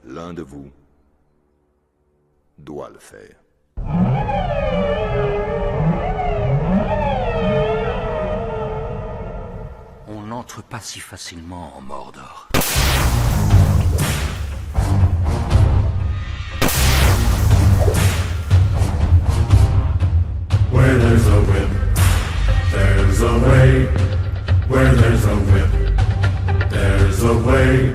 L'un de vous doit le faire. On n'entre pas si facilement en Mordor. Where there's a whip, there's a way. Where there's a whip, there's a way.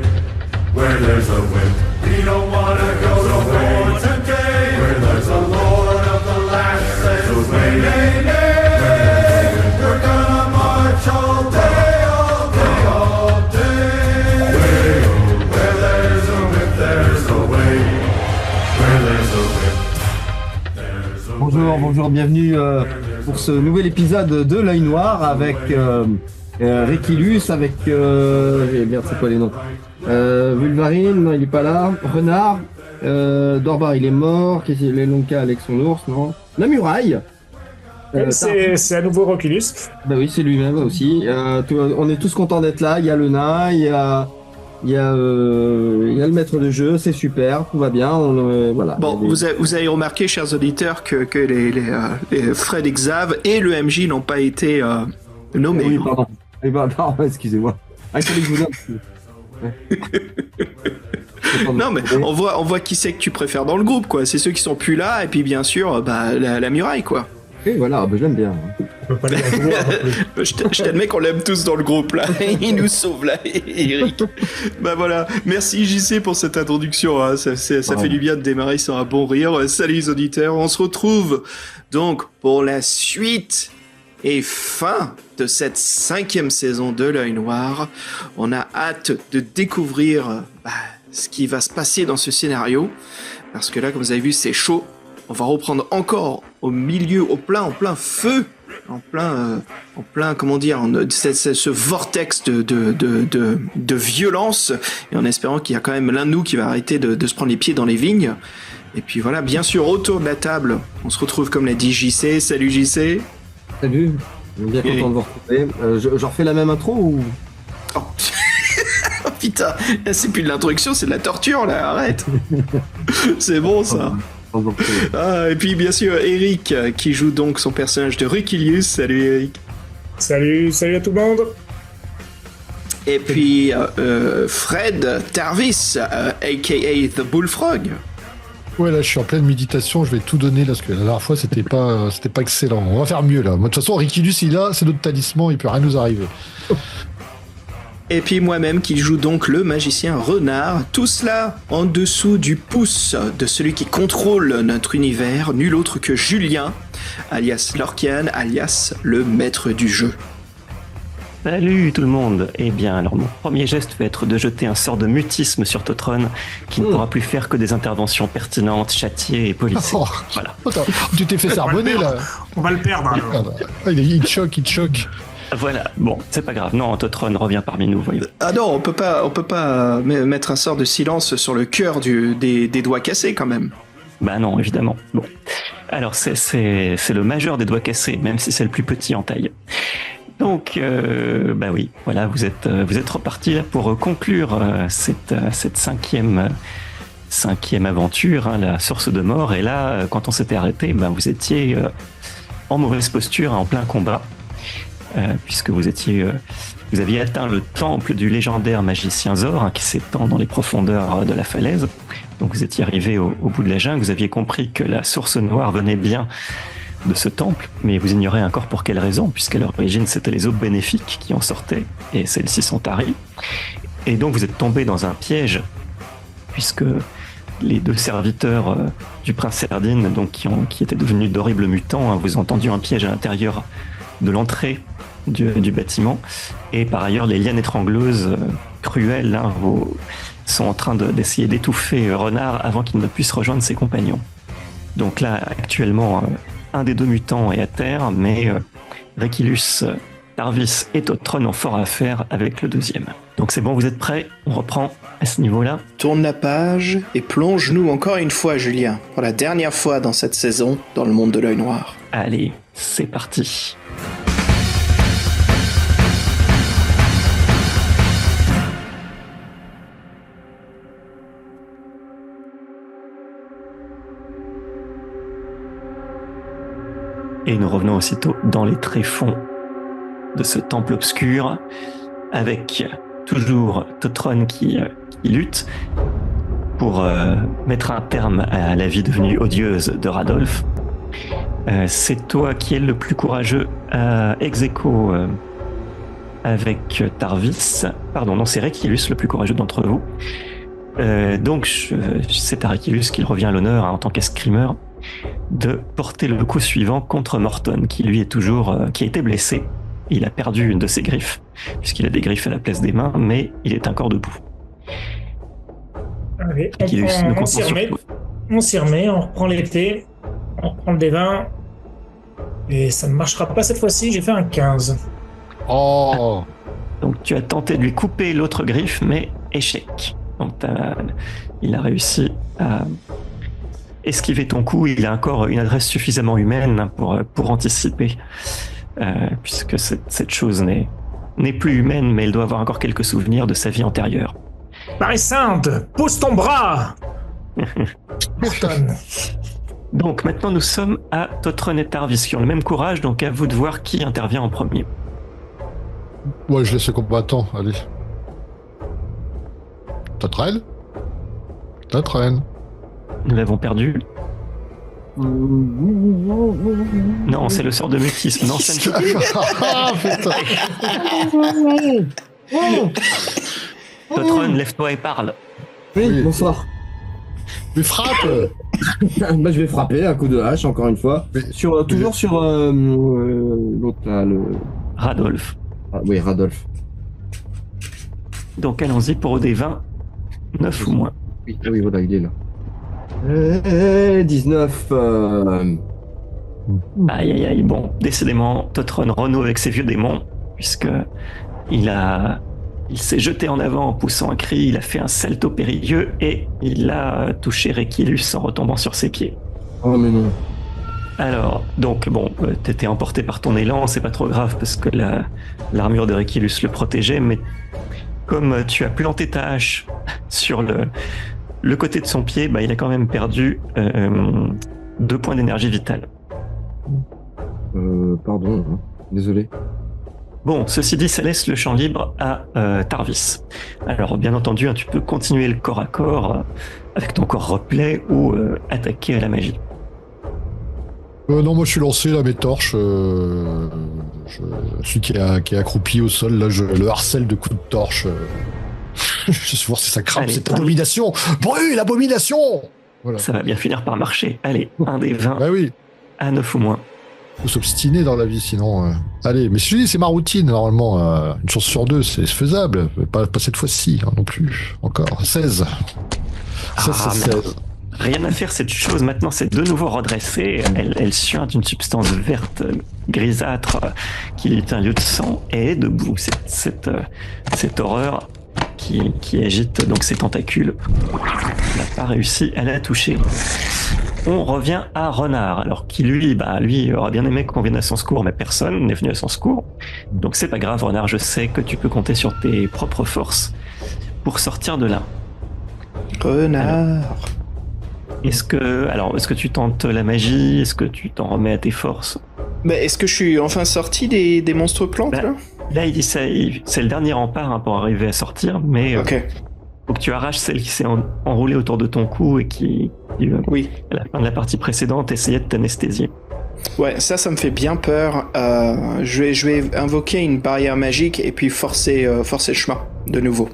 Where there's a whip, we don't wanna go to war today. Where there's a lord of the last says, nay, nay, nay. We're gonna march all day, all day, all day. Where there's a whip, there's a way. Where there's a whip, there's a way. Bonjour, bienvenue pour ce nouvel épisode de L'Œil Noir avec Rikilus, avec merde, c'est quoi les noms, Vulvarine, non il est pas là, Renard, Dorbar il est mort, les Lonka avec son ours, non, la muraille. C'est à nouveau Roculus. Bah oui, c'est lui-même aussi. On est tous contents d'être là. Il y a le nain, il y a le maître de jeu, c'est super, tout va bien. Voilà. Bon, vous avez remarqué, chers auditeurs, que les Fred et Xav et le MJ n'ont pas été nommés. Oui, pardon. Pardon, excusez-moi. Ah, il fallait que je vous donne. Non, mais on voit qui c'est que tu préfères dans le groupe, quoi. C'est ceux qui sont plus là, et puis bien sûr, la muraille, quoi. Et voilà, je l'aime bien. Je t'admets qu'on l'aime tous dans le groupe, là. Il nous sauve, là, Eric. Voilà. Merci, JC, pour cette introduction. Hein. Ça fait du bien de démarrer sur un bon rire. Salut, les auditeurs. On se retrouve, donc, pour la suite et fin de cette 5e saison de L'Œil Noir. On a hâte de découvrir ce qui va se passer dans ce scénario. Parce que là, comme vous avez vu, c'est chaud. On va reprendre encore au milieu, en plein feu, en plein, comment dire, ce vortex de violence, et en espérant qu'il y a quand même l'un de nous qui va arrêter de se prendre les pieds dans les vignes. Et puis voilà, bien sûr, autour de la table, on se retrouve comme l'a dit JC. Salut JC. Salut, bien content de vous retrouver. Je refais la même intro ou... Oh. Oh putain, là, c'est plus de l'introduction, c'est de la torture là, arrête. C'est bon ça. Et puis bien sûr Eric qui joue donc son personnage de Rikilius. Salut Eric. Salut à tout le monde. Et puis Fred Tarvis, aka The Bullfrog. Ouais, là je suis en pleine méditation, je vais tout donner là, parce que la dernière fois c'était pas excellent. On va faire mieux là. Moi, de toute façon, Rikilus il est là, c'est notre talisman, il peut rien nous arriver. Et puis moi-même qui joue donc le magicien Renard, tout cela en dessous du pouce de celui qui contrôle notre univers, nul autre que Julien, alias Lorkian, alias le maître du jeu. Salut tout le monde. Eh bien, alors mon premier geste va être de jeter un sort de mutisme sur Totron, qui ne pourra plus faire que des interventions pertinentes, châtiées et policées. Voilà. Attends, tu t'es fait sarbonner là. On va le perdre. Alors. Il choque. Voilà, bon, c'est pas grave. Non, Totron revient parmi nous, voyons. Ah non, on peut pas mettre un sort de silence sur le cœur des doigts cassés quand même. Bah non, évidemment. Bon, alors c'est le majeur des doigts cassés, même si c'est le plus petit en taille. Donc, oui, voilà, vous êtes repartis là pour conclure cette cinquième aventure, hein, la source de mort. Et là, quand on s'était arrêté, vous étiez en mauvaise posture, en plein combat. Puisque vous aviez atteint le temple du légendaire magicien Zor, hein, qui s'étend dans les profondeurs de la falaise. Donc vous étiez arrivé au bout de la jungle, vous aviez compris que la source noire venait bien de ce temple, mais vous ignorez encore pour quelle raison, puisqu'à l'origine c'était les eaux bénéfiques qui en sortaient, et celles-ci sont taries. Et donc vous êtes tombé dans un piège, puisque les deux serviteurs du prince Erdine, donc qui étaient devenus d'horribles mutants, hein, vous ont tendu un piège à l'intérieur de l'entrée du bâtiment, et par ailleurs les lianes étrangleuses cruelles hein, sont en train d'essayer d'étouffer Renard avant qu'il ne puisse rejoindre ses compagnons. Donc là actuellement un des deux mutants est à terre, mais Rikilus, Tarvis et Totron ont fort à faire avec le deuxième. Donc c'est bon, vous êtes prêts? On reprend à ce niveau-là. Tourne la page et plonge-nous encore une fois, Julien, pour la dernière fois dans cette saison, dans le monde de l'Œil Noir. Allez, c'est parti. Et nous revenons aussitôt dans les tréfonds de ce temple obscur, avec toujours Totron qui lutte pour mettre un terme à la vie devenue odieuse de Radolf. C'est toi qui es le plus courageux ex aequo avec Tarvis. Pardon, non, c'est Requilus le plus courageux d'entre vous. Donc, c'est à Requilus qu'il revient l'honneur, en tant qu'escrimeur, de porter le coup suivant contre Morton, qui lui est toujours, qui a été blessé. Il a perdu une de ses griffes, puisqu'il a des griffes à la place des mains, mais il est encore debout. Allez, on s'y remet, on reprend l'épée, on reprend le D20, et ça ne marchera pas cette fois-ci, j'ai fait un 15. Oh. Donc tu as tenté de lui couper l'autre griffe, mais échec. Donc il a réussi à esquiver ton coup. Il a encore une adresse suffisamment humaine pour anticiper, puisque cette chose n'est plus humaine, mais elle doit avoir encore quelques souvenirs de sa vie antérieure. Paris-Sainte, pousse ton bras. Morton. Donc maintenant nous sommes à Totron et Tarvis qui ont le même courage, donc à vous de voir qui intervient en premier. Ouais, je laisse le combattant, allez. Totron. Nous l'avons perdu. Non, c'est le sort de mutisme. Non, ça ne Ah, putain. Totron, lève-toi et parle. Oui, bonsoir. Mais frappe. Bah, je vais frapper un coup de hache, encore une fois. Toujours sur l'autre là, Radolf. Ah, oui, Radolf. Donc allons-y pour OD20, 9 ou moins. Oui, voilà, il est là. 19. Aïe aïe aïe, bon, décidément, Totron renoue avec ses vieux démons, puisque il s'est jeté en avant en poussant un cri, il a fait un salto périlleux et il a touché Requilus en retombant sur ses pieds. Oh mais non. Alors, donc bon, t'étais emporté par ton élan, c'est pas trop grave parce que l'armure de Requilus le protégeait, mais comme tu as planté ta hache sur le côté de son pied, bah, il a quand même perdu 2 points d'énergie vitale. Pardon, hein. Désolé. Bon, ceci dit, ça laisse le champ libre à Tarvis. Alors, bien entendu, hein, tu peux continuer le corps à corps avec ton corps replay ou attaquer à la magie. Non, moi je suis lancé là, mes torches. Celui qui est accroupi au sol, là, je le harcèle de coups de torche. Je vais voir si ça crame. Allez, cette abomination. Brûle, abomination. Voilà. Ça va bien finir par marcher. Allez, un des 20 Bah oui. à 9 ou moins. Faut s'obstiner dans la vie, sinon. Allez, mais je dis, c'est ma routine, normalement. Une chance sur 2, c'est faisable. Pas cette fois-ci, hein, non plus. Encore. 16. Ça, Ah, c'est 16. Rien à faire, cette chose maintenant c'est de nouveau redressée. Elle suinte une substance verte grisâtre qui est un lieu de sang et est debout. Cette horreur qui agite donc ses tentacules n'a pas réussi à la toucher. On revient à Renard, alors qui lui aurait bien aimé qu'on vienne à son secours, mais personne n'est venu à son secours. Donc c'est pas grave, Renard, je sais que tu peux compter sur tes propres forces pour sortir de là. Renard. Est-ce que tu tentes la magie? Est-ce que tu t'en remets à tes forces? Mais est-ce que je suis enfin sorti des monstres plantes là? Là, il dit ça, c'est le dernier rempart hein, pour arriver à sortir, mais Ok. faut que tu arraches celle qui s'est enroulée autour de ton cou et qui Oui. à la fin de la partie précédente, essayait de t'anesthésier. Ouais, ça me fait bien peur. Je vais invoquer une barrière magique et puis forcer le chemin de nouveau.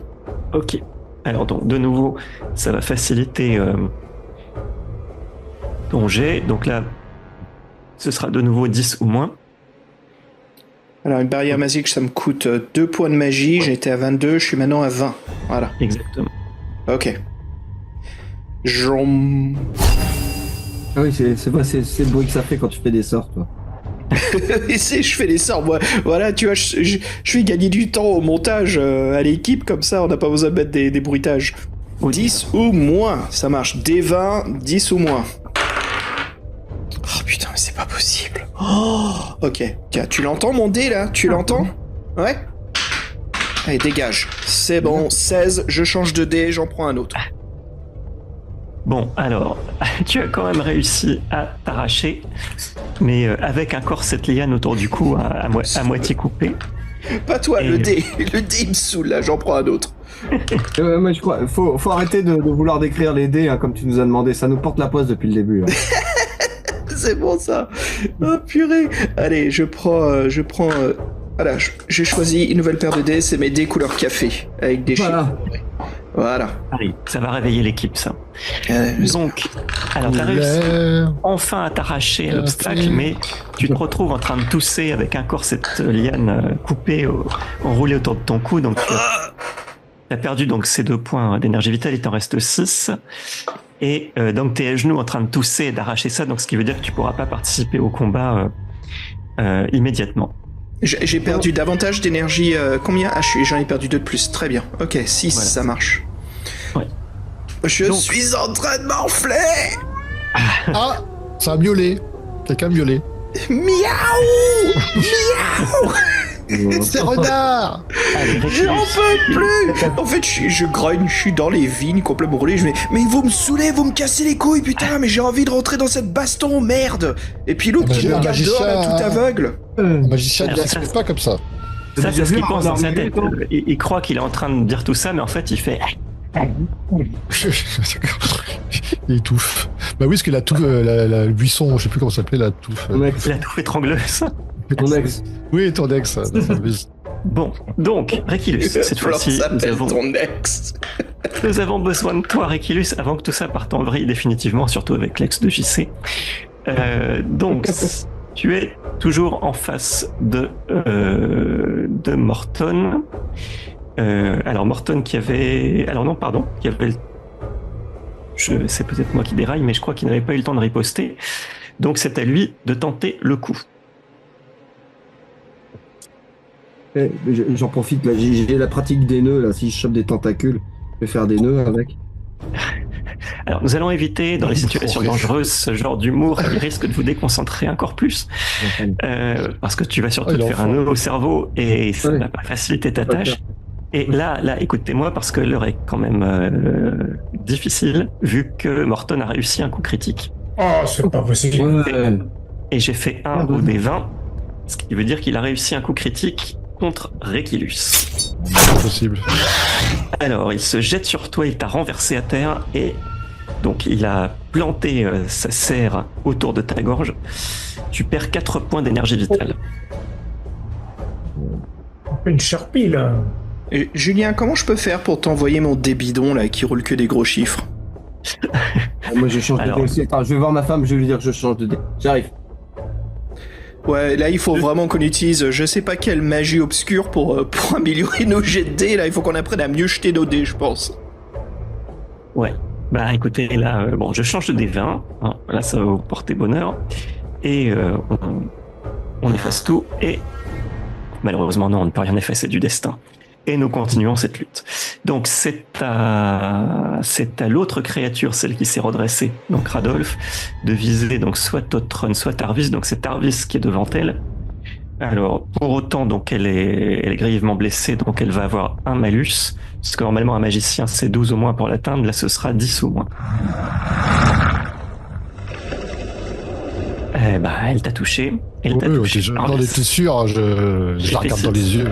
Ok. Alors donc, de nouveau, ça va faciliter ton jet. Donc là, ce sera de nouveau 10 ou moins. Alors, une barrière magique, ça me coûte 2 points de magie. J'étais à 22, je suis maintenant à 20. Voilà. Exactement. Ok. Ah oui, c'est le bruit que ça fait quand tu fais des sorts, toi. Je fais des sorts, moi. Voilà, tu vois, je fais gagner du temps au montage à l'équipe, comme ça, on n'a pas besoin de mettre des bruitages. 10 ou moins, ça marche. D20, 10 ou moins. Oh putain, mais c'est pas possible. Oh, ok. Tiens, tu l'entends mon dé là? Tu l'entends? Ouais? Allez, dégage. C'est bon, 16, je change de dé, j'en prends un autre. Bon, alors, tu as quand même réussi à t'arracher, mais avec encore cette liane autour du cou à moitié coupée. Pas toi, Et- le dé il me saoule, là, j'en prends un autre. Moi, je crois, faut arrêter de vouloir décrire les dés, hein, comme tu nous as demandé. Ça nous porte la poisse depuis le début. Hein. C'est bon, ça. Oh, purée. Allez, je prends... Voilà, j'ai choisi une nouvelle paire de dés, c'est mes dés couleur café, avec des Voilà. chiffres. Voilà. Harry, ça va réveiller l'équipe, ça. Euh, Donc, alors, t'as réussi enfin à t'arracher à l'obstacle, mais tu te retrouves en train de tousser avec encore cette liane coupée, enroulée autour de ton cou, donc tu as perdu donc ces 2 points d'énergie vitale, il t'en reste 6. Et donc t'es à genoux en train de tousser et d'arracher ça, donc ce qui veut dire que tu pourras pas participer au combat immédiatement. J'ai perdu davantage d'énergie. Combien? Ah, j'en ai perdu 2 de plus. Très bien. Ok, 6, Voilà. ça marche. Ouais. Je Donc- suis en train de m'enfler. Ah, ça a miaulé. Quelqu'un a miaulé. Miaou. C'est renard. Allez, J'en peux plus. En fait, je grogne, je suis dans les vignes, complètement roulé. Je mais vous me saoulez, vous me cassez les couilles, putain. Mais j'ai envie de rentrer dans cette baston, merde. Et puis l'autre Ah bah, qui me un regarde dehors, là, magicien, tout aveugle. Le magicien Alors, ne ça, se pas comme ça. Ça, c'est ce qu'il pense dans sa Arnaud, tête. Il croit qu'il est en train de dire tout ça, mais en fait, il fait... D'accord. Il étouffe. Bah oui, parce que la touffe, le buisson, je sais plus comment ça s'appelait, la touffe. Ton ex. La touffe étrangleuse. Ton ex. Oui, ton ex. Ça. Bon, donc, Réquilus, cette Alors, fois-ci, ça nous s'appelle avons, ton ex. nous avons besoin de toi, Réquilus, avant que tout ça parte en vrille définitivement, surtout avec l'ex de JC. Donc, tu es toujours en face de Morton. Alors, Morton qui avait... Alors non, pardon, qui avait... C'est peut-être moi qui déraille, mais je crois qu'il n'avait pas eu le temps de riposter. Donc, c'est à lui de tenter le coup. J'en profite, là, j'ai la pratique des nœuds, là. Si je chope des tentacules, je vais faire des nœuds avec. Alors, nous allons éviter, dans les situations dangereuses, ce genre d'humour qui risque de vous déconcentrer encore plus. Parce que tu vas surtout Oh, te faire un nœud au cerveau et ça Ouais. va pas faciliter ta tâche. Et là, écoutez-moi, parce que l'heure est quand même difficile, vu que Morton a réussi un coup critique. Oh, c'est pas possible. Ouais. Et j'ai fait un au D20, ce qui veut dire qu'il a réussi un coup critique contre Réquilus. Impossible. Alors, il se jette sur toi, il t'a renversé à terre et donc il a planté sa serre autour de ta gorge. Tu perds 4 points d'énergie vitale. Une charpie, là. Julien, comment je peux faire pour t'envoyer mon débidon, là, qui roule que des gros chiffres? Moi, je change Alors. de dé aussi. Attends, je vais voir ma femme, je vais lui dire que je change de dé. J'arrive. Ouais, là, il faut vraiment qu'on utilise, je sais pas quelle magie obscure pour améliorer nos jets de dés. Là, il faut qu'on apprenne à mieux jeter nos dés, je pense. Ouais. Bah écoutez, là, bon, je change de D20. Hein, là, ça va vous porter bonheur. Et on efface tout. Et malheureusement, non, on ne peut rien effacer du destin. Et nous continuons cette lutte. Donc c'est à l'autre créature, celle qui s'est redressée, donc Radolf, de viser donc soit Totron, soit Tarvis. Donc c'est Tarvis qui est devant elle. Alors pour autant, donc elle est grièvement blessée, donc elle va avoir un malus, parce que normalement un magicien c'est 12 au moins pour l'atteindre. Là ce sera 10 au moins. Eh ben, elle t'a touché. Elle t'a Oui, touché. ok, par j'en le- étais sûr, je J'ai la fait regarde dans six. les yeux.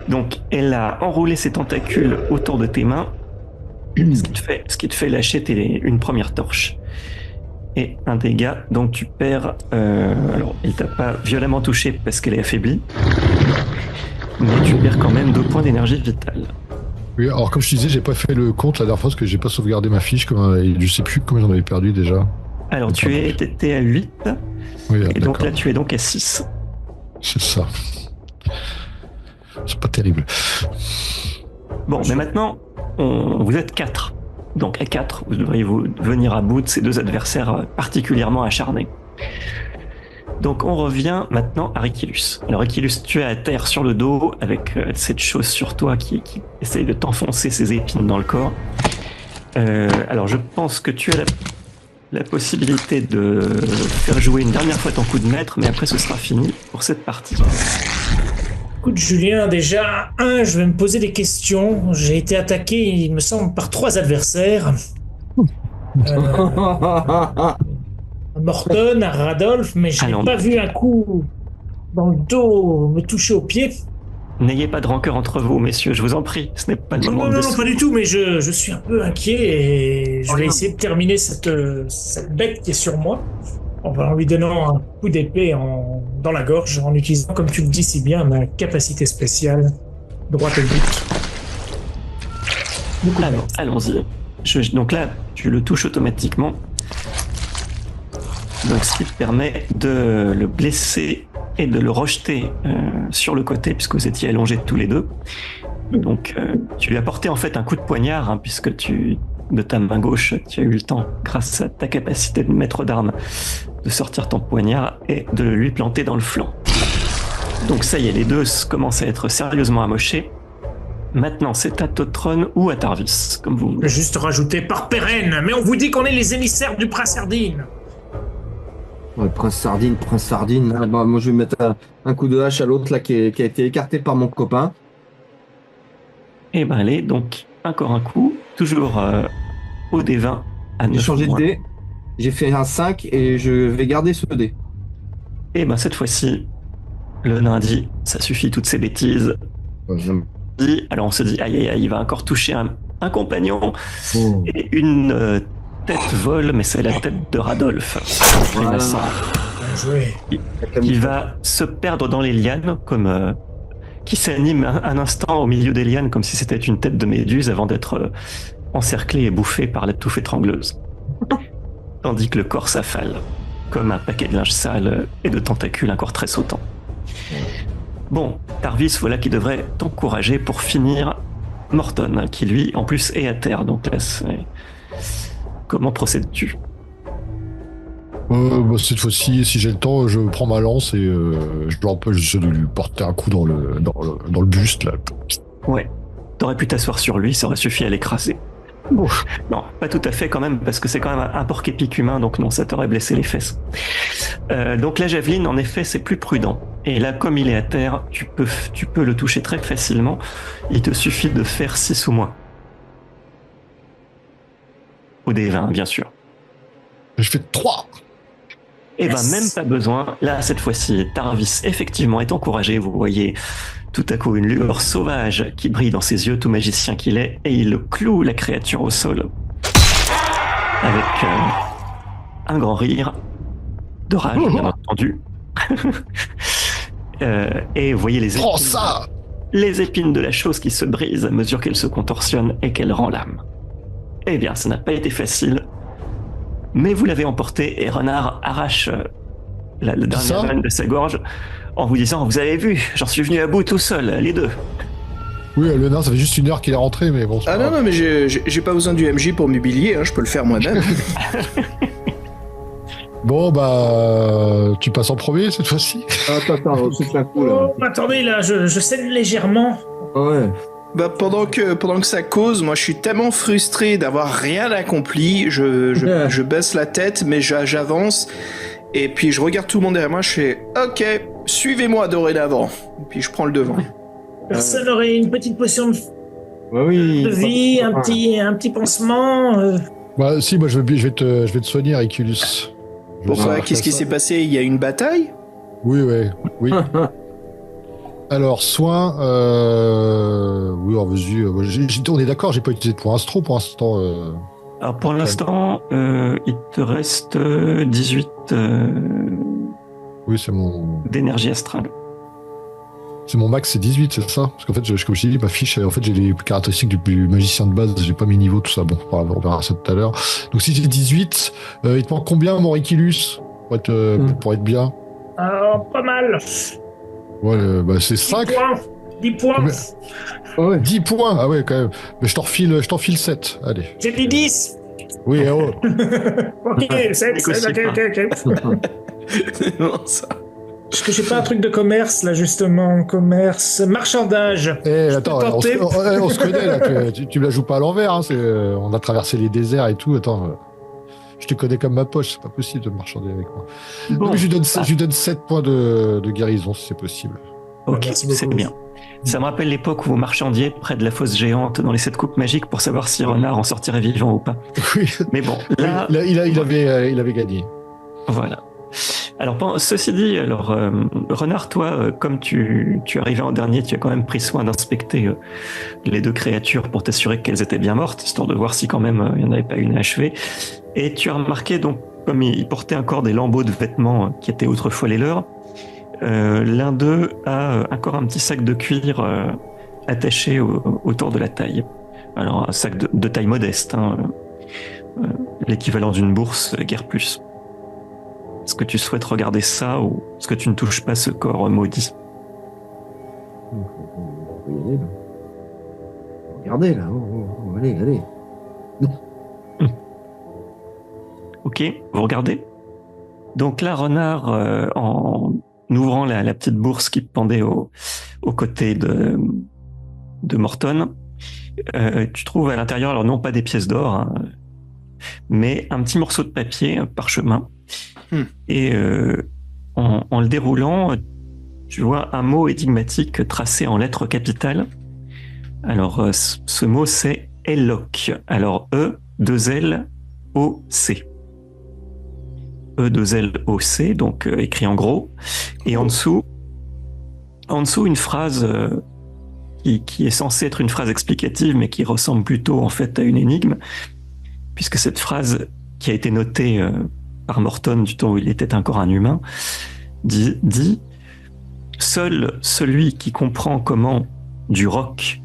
Donc, elle a enroulé ses tentacules autour de tes mains, ce qui te fait lâcher une première torche. Et un dégât, donc tu perds... alors, elle t'a pas violemment touché parce qu'elle est affaiblie, mais tu perds quand même 2 points d'énergie vitale. Oui, alors comme je te disais, j'ai pas fait le compte la dernière fois parce que j'ai pas sauvegardé ma fiche, et je sais plus combien j'en avais perdu déjà. Alors, t'étais à 8, Oui, et donc d'accord. là, tu es donc à 6. C'est ça. C'est pas terrible. Bon, mais maintenant, vous êtes 4. Donc à 4, vous devriez venir à bout de ces 2 adversaires particulièrement acharnés. Donc on revient maintenant à Réquilus. Alors Réquilus, tu es à terre sur le dos avec cette chose sur toi qui essaye de t'enfoncer ses épines dans le corps. Alors je pense que tu as la possibilité de faire jouer une dernière fois ton coup de maître, mais après ce sera fini pour cette partie. Écoute, Julien, déjà, je vais me poser des questions. J'ai été attaqué, il me semble, par 3 adversaires. à Morton, à Radolf, mais je n'ai Allons. pas vu un coup dans le dos me toucher au pied. N'ayez pas de rancœur entre vous, messieurs, je vous en prie. Ce n'est pas le Non, moment non, de non, pas du tout, mais je suis un peu inquiet et je vais essayer de terminer cette bête qui est sur moi en lui donnant un coup d'épée dans la gorge en utilisant, comme tu le dis si bien, ma capacité spéciale droite au but. Alors, allons-y. Donc là, tu le touches automatiquement. Donc, ce qui te permet de le blesser et de le rejeter sur le côté, puisque vous étiez allongés tous les deux. Donc, tu lui as porté en fait un coup de poignard, hein, puisque de ta main gauche, tu as eu le temps, grâce à ta capacité de maître d'armes, de sortir ton poignard et de lui planter dans le flanc. Donc ça y est, les deux commencent à être sérieusement amochés. Maintenant, c'est à Totron ou à Tarvis, comme vous Je voulez. vais juste rajouter par pérenne, mais on vous dit qu'on est les émissaires du prince Sardine. Ouais, Prince Sardine. Ah, bah, moi, je vais mettre un coup de hache à l'autre là qui a été écarté par mon copain. Et ben allez, donc encore un coup, toujours au D20 à 9 J'ai changé de points. dé. J'ai fait un 5 et je vais garder ce dé. Et ben cette fois-ci, le nain dit, ça suffit toutes ces bêtises. Alors on se dit, aïe aïe aïe, il va encore toucher un compagnon. Oh. Et une tête vole, mais c'est la tête de Radolf. Voilà. Grimaçant. Bien joué. Il va se perdre dans les lianes, comme qui s'anime un instant au milieu des lianes, comme si c'était une tête de méduse avant d'être encerclé et bouffé par la touffe étrangleuse. Tandis que le corps s'affale, comme un paquet de linge sale et de tentacules encore très sautants. Bon, Tarvis, voilà qui devrait t'encourager pour finir Morton, qui lui, en plus, est à terre. Donc là, comment procèdes-tu? Bah, cette fois-ci, si j'ai le temps, je prends ma lance et j'essaie de lui porter un coup dans le buste, là. Ouais, t'aurais pu t'asseoir sur lui, ça aurait suffi à l'écraser. Bon, non, pas tout à fait quand même, parce que c'est quand même un porc-épic humain, donc non, ça t'aurait blessé les fesses. Donc la javeline, en effet, c'est plus prudent. Et là, comme il est à terre, tu peux le toucher très facilement. Il te suffit de faire 6 ou moins. Ou des 20, bien sûr. Je fais 3. Eh ben, même pas besoin. Là, cette fois-ci, Tarvis, effectivement, est encouragé. Vous voyez tout à coup une lueur sauvage qui brille dans ses yeux, tout magicien qu'il est, et il cloue la créature au sol. Avec un grand rire de rage, bien entendu. Et vous voyez Prends ça! les épines de la chose qui se brisent à mesure qu'elle se contorsionne et qu'elle rend l'âme. Eh bien, ça n'a pas été facile. Mais vous l'avez emporté et Renard arrache le dernier veine de sa gorge en vous disant « Vous avez vu, j'en suis venu à bout tout seul, les deux. » Oui, le nain, ça fait juste 1 heure qu'il est rentré, mais bon. Ah non, mais j'ai pas besoin du MJ pour m'humilier, hein, je peux le faire moi-même. Bon, bah, tu passes en premier cette fois-ci. Attends, souffle un coup là. Oh, attendez, là, je saigne légèrement. Ouais. Bah, pendant que ça cause, moi je suis tellement frustré d'avoir rien accompli, je baisse la tête, mais j'avance, et puis je regarde tout le monde derrière moi, je fais « Ok, suivez-moi dorénavant », et puis je prends le devant. Personne aurait une petite potion de Oui. vie, un petit pansement Bah, si, moi, je vais te soigner, Riculus. Pourquoi? Qu'est-ce qui s'est passé? Il y a une bataille? Oui. Alors, soin, oui, alors, vas-y, on est d'accord, j'ai pas utilisé de point astro pour l'instant. Alors pour l'instant, il te reste 18 Oui, c'est mon d'énergie astrale. max, c'est 18, c'est ça? Parce qu'en fait, comme je t'ai dit, ma fiche, en fait, j'ai les caractéristiques du magicien de base, j'ai pas mes niveaux, tout ça. Bon, on verra ça tout à l'heure. Donc, si j'ai 18, il te manque combien, mon Riculus, pour être bien? Alors, pas mal. Ouais, bah, c'est 5. 10 points. Ouais. 10 points, ah ouais, quand même. Mais je t'en refile 7, allez. J'ai dit 10. Oui, oh. Ok, 7, ok. Non, ça. Est-ce que j'ai pas un truc de commerce, là, justement? Commerce, marchandage. Attends, on se connaît, là, tu me la joues pas à l'envers, hein, on a traversé les déserts et tout, attends. Je te connais comme ma poche, c'est pas possible de marchander avec moi. Bon, Donc, je lui donne 7 points de guérison, si c'est possible. Ok, Merci c'est beaucoup. bien. Ça me rappelle l'époque où vous marchandiez près de la fosse géante dans les 7 coupes magiques pour savoir si Renard en sortirait vivant ou pas. Oui. Mais bon, là, Il avait gagné. voilà. Alors, ceci dit, Renard, toi, comme tu arrivais en dernier, tu as quand même pris soin d'inspecter les 2 créatures pour t'assurer qu'elles étaient bien mortes, histoire de voir si quand même il n'y en avait pas une achevée. Et tu as remarqué, donc, comme ils portaient encore des lambeaux de vêtements qui étaient autrefois les leurs, l'un d'eux a encore un petit sac de cuir attaché autour de la taille. Alors, un sac de taille modeste, hein, l'équivalent d'une bourse, guère plus. Est-ce que tu souhaites regarder ça ou est-ce que tu ne touches pas ce corps maudit? On peut y aller, là. Regardez, là. Allez. Ok, vous regardez. Donc là, Renard, en ouvrant la petite bourse qui pendait aux côtés de Morton, tu trouves à l'intérieur, alors non pas des pièces d'or, hein, mais un petit morceau de papier, un parchemin. Et en le déroulant, tu vois un mot énigmatique tracé en lettres capitales. Alors, ce mot, c'est Eloc. Alors, E-2-L-O-C. E-2-L-O-C, donc écrit en gros. Et en dessous, une phrase qui est censée être une phrase explicative, mais qui ressemble plutôt en fait à une énigme, puisque cette phrase qui a été notée par Morton du temps où il était encore un humain, dit « Seul celui qui comprend comment du roc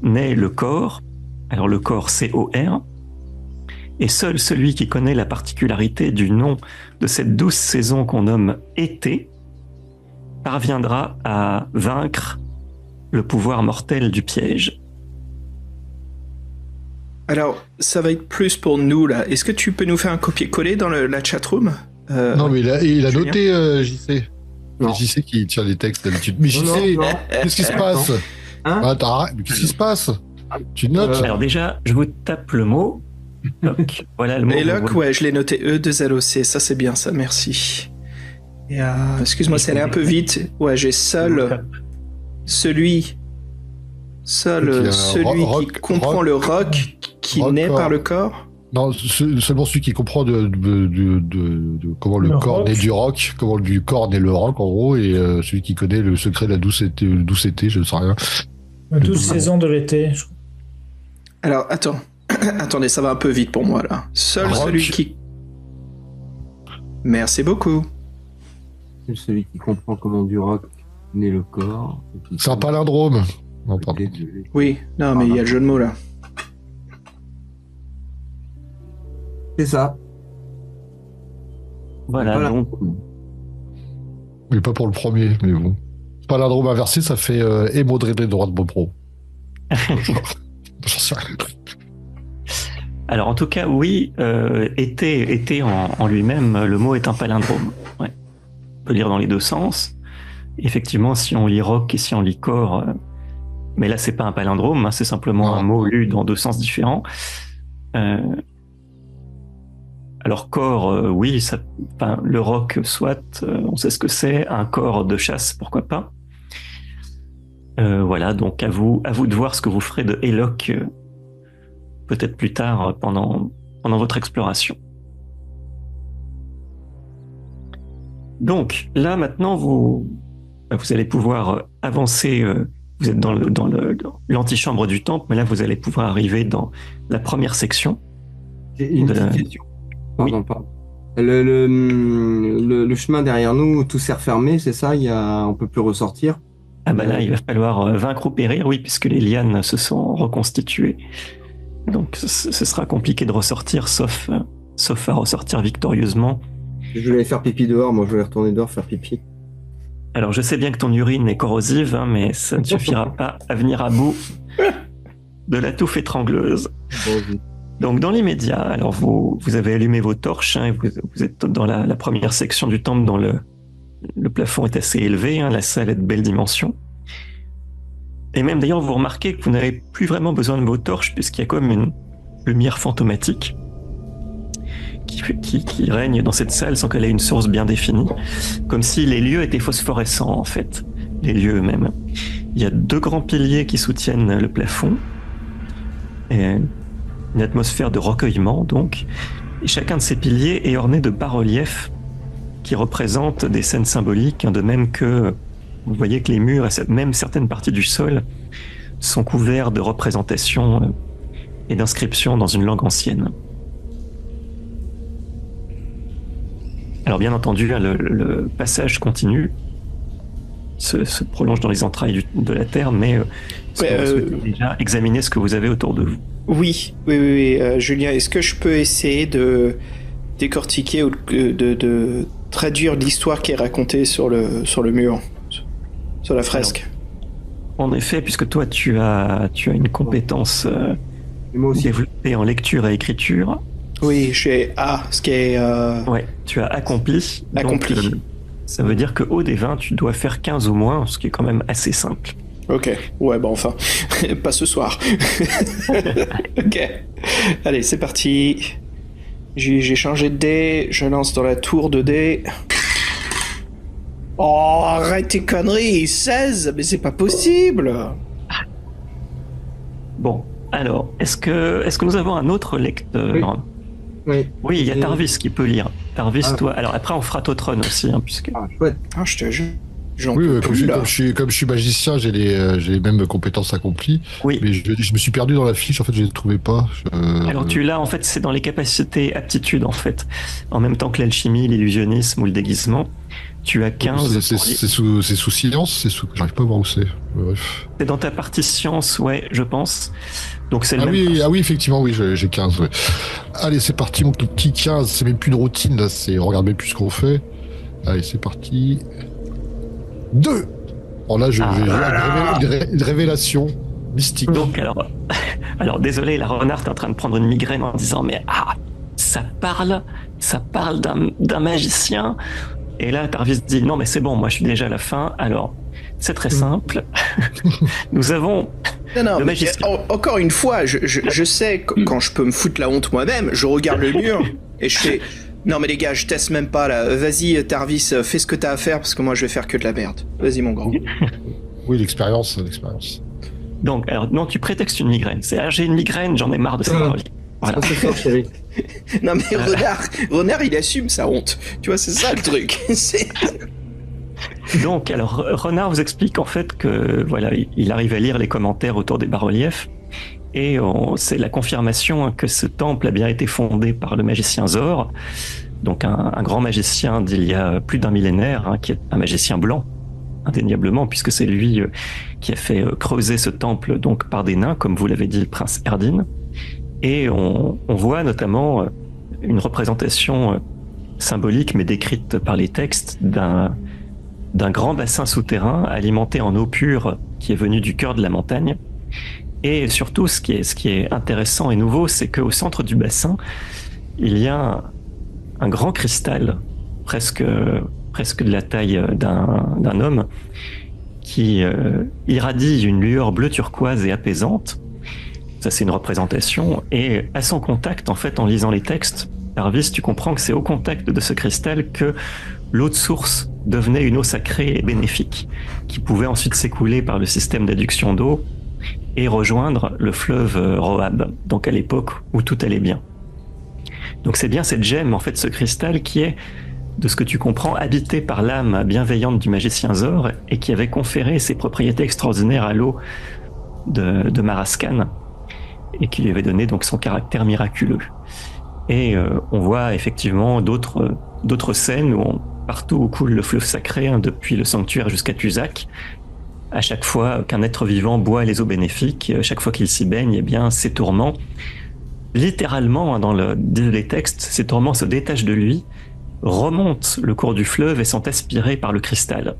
naît le corps, alors le corps C-O-R, et seul celui qui connaît la particularité du nom de cette douce saison qu'on nomme été, parviendra à vaincre le pouvoir mortel du piège. » Alors, ça va être plus pour nous, là. Est-ce que tu peux nous faire un copier-coller dans la chatroom Non, mais il a Julien. noté, JC. Non. C'est JC qui tient les textes d'habitude. Mais JC, Non. qu'est-ce qui se passe? Hein? Qu'est-ce qui se passe? Tu notes? Alors déjà, je vous tape le mot. Loc. Voilà le mot. Eloc, ouais, je l'ai noté E2LOC. Ça, c'est bien, ça, merci. Et, excuse-moi, c'est allé un peu vite. Ouais, j'ai seul celui qui comprend le roc qui roc, naît corps. par le corps. Non, seulement celui qui comprend de comment le corps naît du roc, comment du corps naît le roc, en gros, et celui qui connaît le secret de la douce été, je ne sais rien. 12 saisons de l'été. Alors, attendez, ça va un peu vite pour moi, là. Seul Roc. celui qui... Merci beaucoup. C'est celui qui comprend comment du roc naît le corps. C'est un palindrome. Non, pardon. Oui, non, mais il y a le jeu de mots, là. C'est ça. Voilà, donc Mais pas pour le premier, mais bon. Palindrome inversé, ça fait émodré droite de pro. J'en sais rien. alors en tout cas, oui, été en lui-même, le mot est un palindrome. Ouais. On peut lire dans les deux sens. Effectivement, si on lit roc et si on lit corps, mais là c'est pas un palindrome, hein, c'est simplement un mot lu dans deux sens différents. Alors corps, oui, le roc, soit, on sait ce que c'est. Un corps de chasse, pourquoi pas. Voilà, donc à vous de voir ce que vous ferez de Eloc peut-être plus tard pendant votre exploration. Donc là maintenant vous allez pouvoir avancer. Vous êtes dans l'antichambre du temple, mais là vous allez pouvoir arriver dans la première section. J'ai une petite question. Pardon. Le chemin derrière nous, tout s'est refermé, c'est ça? On peut plus ressortir? Ah bah là, il va falloir vaincre ou périr, oui, puisque les lianes se sont reconstituées. Donc ce sera compliqué de ressortir, sauf à ressortir victorieusement. Je voulais faire pipi dehors, moi je voulais retourner dehors faire pipi. Alors je sais bien que ton urine est corrosive, hein, mais ça ne suffira pas à venir à bout de la touffe étrangleuse. Donc dans l'immédiat, alors vous avez allumé vos torches, hein, et vous êtes dans la première section du temple dont le plafond est assez élevé, hein, la salle est de belles dimensions. Et même d'ailleurs, vous remarquez que vous n'avez plus vraiment besoin de vos torches, puisqu'il y a comme une lumière fantomatique qui règne dans cette salle sans qu'elle ait une source bien définie, comme si les lieux étaient phosphorescents en fait. les lieux eux-mêmes. Il y a 2 grands piliers qui soutiennent le plafond, et une atmosphère de recueillement donc, et chacun de ces piliers est orné de bas-reliefs qui représentent des scènes symboliques, de même que vous voyez que les murs et même certaines parties du sol sont couverts de représentations et d'inscriptions dans une langue ancienne. Alors bien entendu, le passage continue, se prolonge dans les entrailles de la Terre, mais vous souhaitez déjà examiner ce que vous avez autour de vous. Oui, Julien, est-ce que je peux essayer de décortiquer ou de traduire l'histoire qui est racontée sur le mur, sur la fresque? En effet, puisque toi tu as une compétence développée en lecture et écriture. Oui, j'ai A, ce qui est... Ouais, tu as accompli. Accompli. Donc, ça veut dire qu'au des 20, tu dois faire 15 ou moins, ce qui est quand même assez simple. Ok, ouais, bah enfin, pas ce soir. Ok, allez, c'est parti. J'ai changé de dé, je lance dans la tour de dé. Oh, arrête tes conneries, 16, mais c'est pas possible. Bon, alors, est-ce que nous avons un autre lecteur? Oui, il y a Tarvis qui peut lire. Tarvis, toi. Alors après, on fera Totron aussi, hein, puisque. Ah, chouette. Ah, je te jure. Oui, comme je suis magicien, j'ai les mêmes compétences accomplies. Oui. Mais je me suis perdu dans la fiche, en fait, je ne les trouvais pas. Alors tu l'as, en fait, c'est dans les capacités aptitudes, en fait. En même temps que l'alchimie, l'illusionnisme ou le déguisement. Tu as 15. C'est sous silence, j'arrive pas à voir où c'est. Bref. C'est dans ta partie science, ouais, je pense. Donc c'est le même. Oui, effectivement, oui, j'ai 15, ouais. Allez, c'est parti, mon petit 15. C'est même plus une routine, là, regarde même plus ce qu'on fait. Allez, c'est parti. 2. Alors là, j'ai une révélation mystique. Donc, alors désolé, la renarde est en train de prendre une migraine en disant, mais ça parle d'un magicien. Et là, Tarvis dit, non, mais c'est bon, moi je suis déjà à la fin. Alors, c'est très simple. Nous avons le magicien. Encore une fois, je sais quand je peux me foutre la honte moi-même, je regarde le mur et je fais... Non mais les gars, je teste même pas là. Vas-y Tarvis, fais ce que t'as à faire parce que moi je vais faire que de la merde. Vas-y mon grand. Oui, l'expérience. Donc, alors, non, tu prétextes une migraine. J'ai une migraine, j'en ai marre de cette parole. Voilà. Non mais Renard, il assume sa honte. Tu vois, c'est ça le truc. Donc, alors, Renard vous explique en fait que, voilà, il arrive à lire les commentaires autour des bas-reliefs. Et c'est la confirmation que ce temple a bien été fondé par le magicien Zor, donc un grand magicien d'il y a plus d'un millénaire, hein, qui est un magicien blanc, indéniablement, puisque c'est lui qui a fait creuser ce temple donc par des nains, comme vous l'avez dit, le prince Erdin. Et on voit notamment une représentation symbolique, mais décrite par les textes, d'un grand bassin souterrain alimenté en eau pure qui est venu du cœur de la montagne. Et surtout, ce qui est intéressant et nouveau, c'est qu'au centre du bassin, il y a un grand cristal, presque de la taille d'un homme, qui irradie une lueur bleu turquoise et apaisante. Ça, c'est une représentation. Et à son contact, en fait, en lisant les textes, Tarvis, tu comprends que c'est au contact de ce cristal que l'eau de source devenait une eau sacrée et bénéfique, qui pouvait ensuite s'écouler par le système d'adduction d'eau et rejoindre le fleuve Roab, donc à l'époque où tout allait bien. Donc c'est bien cette gemme, en fait, ce cristal qui est, de ce que tu comprends, habité par l'âme bienveillante du magicien Zor et qui avait conféré ses propriétés extraordinaires à l'eau de Marascan et qui lui avait donné donc son caractère miraculeux. Et on voit effectivement d'autres scènes partout où coule le fleuve sacré, hein, depuis le sanctuaire jusqu'à Tuzak. À chaque fois qu'un être vivant boit les eaux bénéfiques, chaque fois qu'il s'y baigne, eh bien, ses tourments, littéralement, hein, dans les textes, ses tourments se détachent de lui, remontent le cours du fleuve et sont aspirés par le cristal.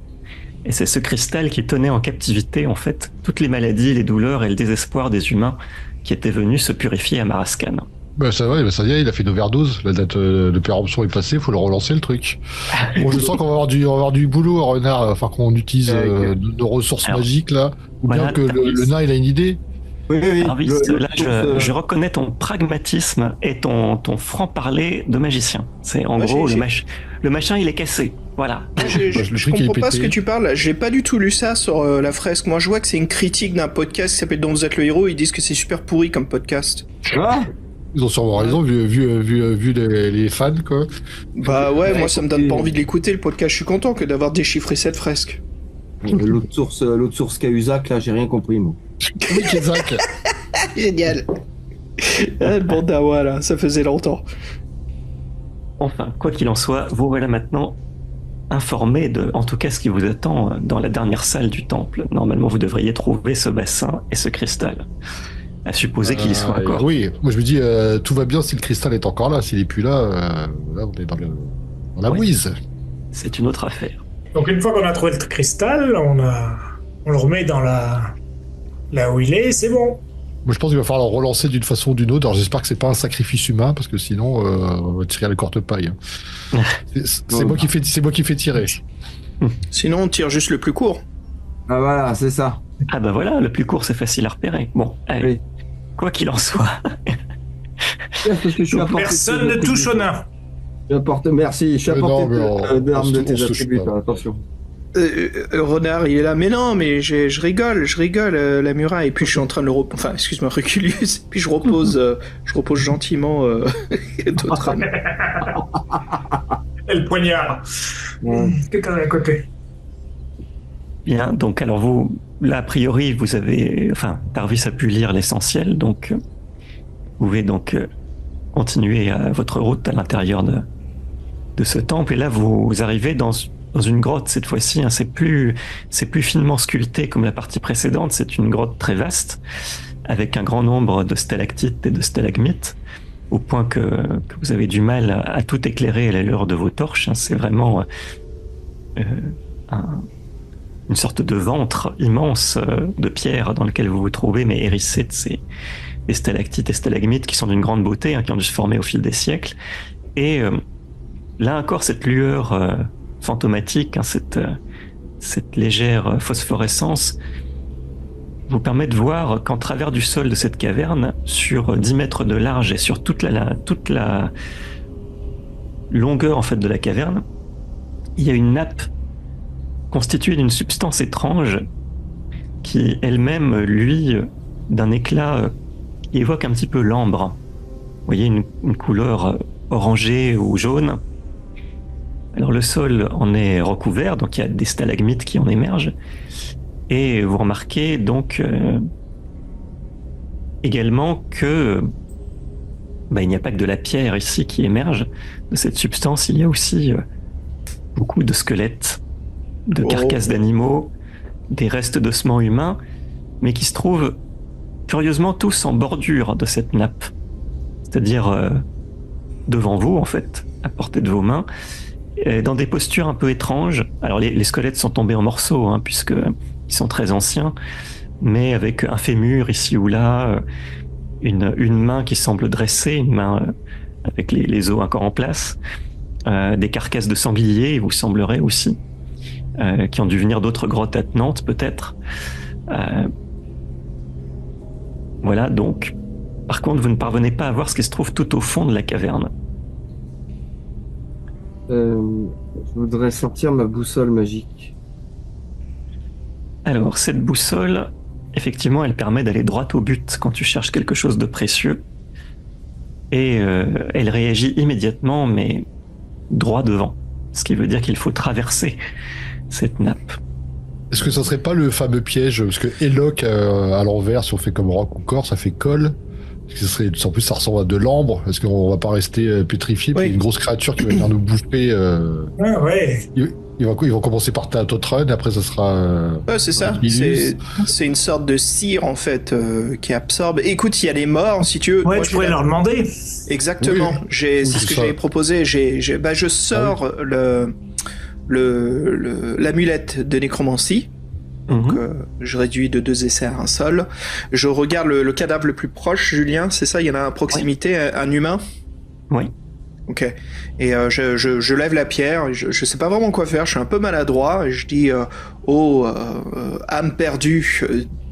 Et c'est ce cristal qui tenait en captivité, en fait, toutes les maladies, les douleurs et le désespoir des humains qui étaient venus se purifier à Marascan. Bah ça va, ça y est, il a fait une overdose. La date de péremption est passée, faut le relancer le truc. Bon, je sens qu'on va avoir du boulot, Renard, enfin qu'on utilise nos ressources magiques là, ou bien que le nain il a une idée. Oui. Arvis, là, je reconnais ton pragmatisme et ton franc-parler de magicien. C'est en gros, le machin, il est cassé. Voilà. Je comprends pas ce que tu parles. J'ai pas du tout lu ça sur la fresque. Moi, je vois que c'est une critique d'un podcast qui s'appelle Don't Vous êtes le héros. Ils disent que c'est super pourri comme podcast. Ah Ils ont sûrement raison, vu les fans, quoi. Bah ouais, moi, ça me donne pas envie de l'écouter, le podcast. Je suis content que d'avoir déchiffré cette fresque. L'autre source Cahuzac, là, j'ai rien compris, moi. Oui, Cahuzac. Génial. Le bon dawa, là, ça faisait longtemps. Enfin, quoi qu'il en soit, vous voilà maintenant informé de, en tout cas, ce qui vous attend dans la dernière salle du temple. Normalement, vous devriez trouver ce bassin et ce cristal. À supposer qu'il y soit encore. Oui, moi je me dis, tout va bien si le cristal est encore là. S'il est plus là, là on est dans la mouise. C'est une autre affaire. Donc une fois qu'on a trouvé le cristal, on le remet dans là où il est, c'est bon. Moi je pense qu'il va falloir le relancer d'une façon ou d'une autre. Alors j'espère que c'est pas un sacrifice humain parce que sinon on va tirer à la courte paille. C'est moi qui fais tirer. Sinon on tire juste le plus court. Ah voilà, c'est ça. Ah bah voilà, le plus court c'est facile à repérer. Bon, allez. Oui. Quoi qu'il en soit. Personne ne touche au nain. Merci, je suis apporté d'armes de tes attributs, attention. Renard, il est là, mais non, mais je rigole, la muraille, et puis je suis en train de enfin, excuse-moi, Reculus, puis je repose gentiment d'autres âmes. Et le poignard. Quelqu'un à côté. Bien, donc alors vous, là a priori, vous avez, enfin, Tarvis a pu lire l'essentiel, donc vous pouvez donc continuer votre route à l'intérieur de ce temple, et là vous arrivez dans une grotte cette fois-ci, hein, c'est plus finement sculpté comme la partie précédente, c'est une grotte très vaste, avec un grand nombre de stalactites et de stalagmites, au point que vous avez du mal à tout éclairer à la lueur de vos torches, hein, c'est vraiment une sorte de ventre immense de pierre dans lequel vous vous trouvez, mais hérissé de des stalactites et stalagmites qui sont d'une grande beauté, hein, qui ont dû se former au fil des siècles. Et là encore, cette lueur fantomatique, hein, cette légère phosphorescence, vous permet de voir qu'en travers du sol de cette caverne, sur 10 mètres de large et sur toute la longueur en fait de la caverne, il y a une nappe constituée d'une substance étrange qui elle-même, lui, d'un éclat qui évoque un petit peu l'ambre. Vous voyez une couleur orangée ou jaune. Alors le sol en est recouvert, donc il y a des stalagmites qui en émergent. Et vous remarquez donc également que il n'y a pas que de la pierre ici qui émerge de cette substance, il y a aussi beaucoup de squelettes, de carcasses d'animaux, des restes d'ossements humains, mais qui se trouvent curieusement tous en bordure de cette nappe. C'est-à-dire devant vous, en fait, à portée de vos mains, dans des postures un peu étranges. Alors les squelettes sont tombés en morceaux, hein, puisqu'ils sont très anciens, mais avec un fémur ici ou là, une main qui semble dressée, une main avec les os encore en place, des carcasses de sangliers, il vous semblerait aussi, qui ont dû venir d'autres grottes attenantes peut-être. Voilà, donc par contre vous ne parvenez pas à voir ce qui se trouve tout au fond de la caverne. Je voudrais sortir ma boussole magique. Alors cette boussole, effectivement, elle permet d'aller droit au but quand tu cherches quelque chose de précieux, et elle réagit immédiatement, mais droit devant, ce qui veut dire qu'il faut traverser cette nappe. Est-ce que ça serait pas le fameux piège, parce que Eloc à l'envers, si on fait comme roc ou corps, ça fait colle. En plus, ça ressemble à de l'ambre. Est-ce qu'on va pas rester pétrifié? Oui. Puis une grosse créature qui va venir nous bouffer. Ah ouais. Ils vont commencer par Tatot-Run, et après ça sera. Ouais, c'est ça. C'est une sorte de cire en fait qui absorbe. Écoute, il y a les morts, si tu veux. Ouais, moi, tu pourrais leur demander. Exactement. Oui. C'est ce que j'avais proposé. Je sors l'amulette de nécromancie. Donc, je réduis de 2 essais à un seul. Je regarde le cadavre le plus proche, Julien, c'est ça? Il y en a à proximité, un humain? Oui. Ok. Et je lève la pierre, je sais pas vraiment quoi faire, je suis un peu maladroit, et je dis âme perdue,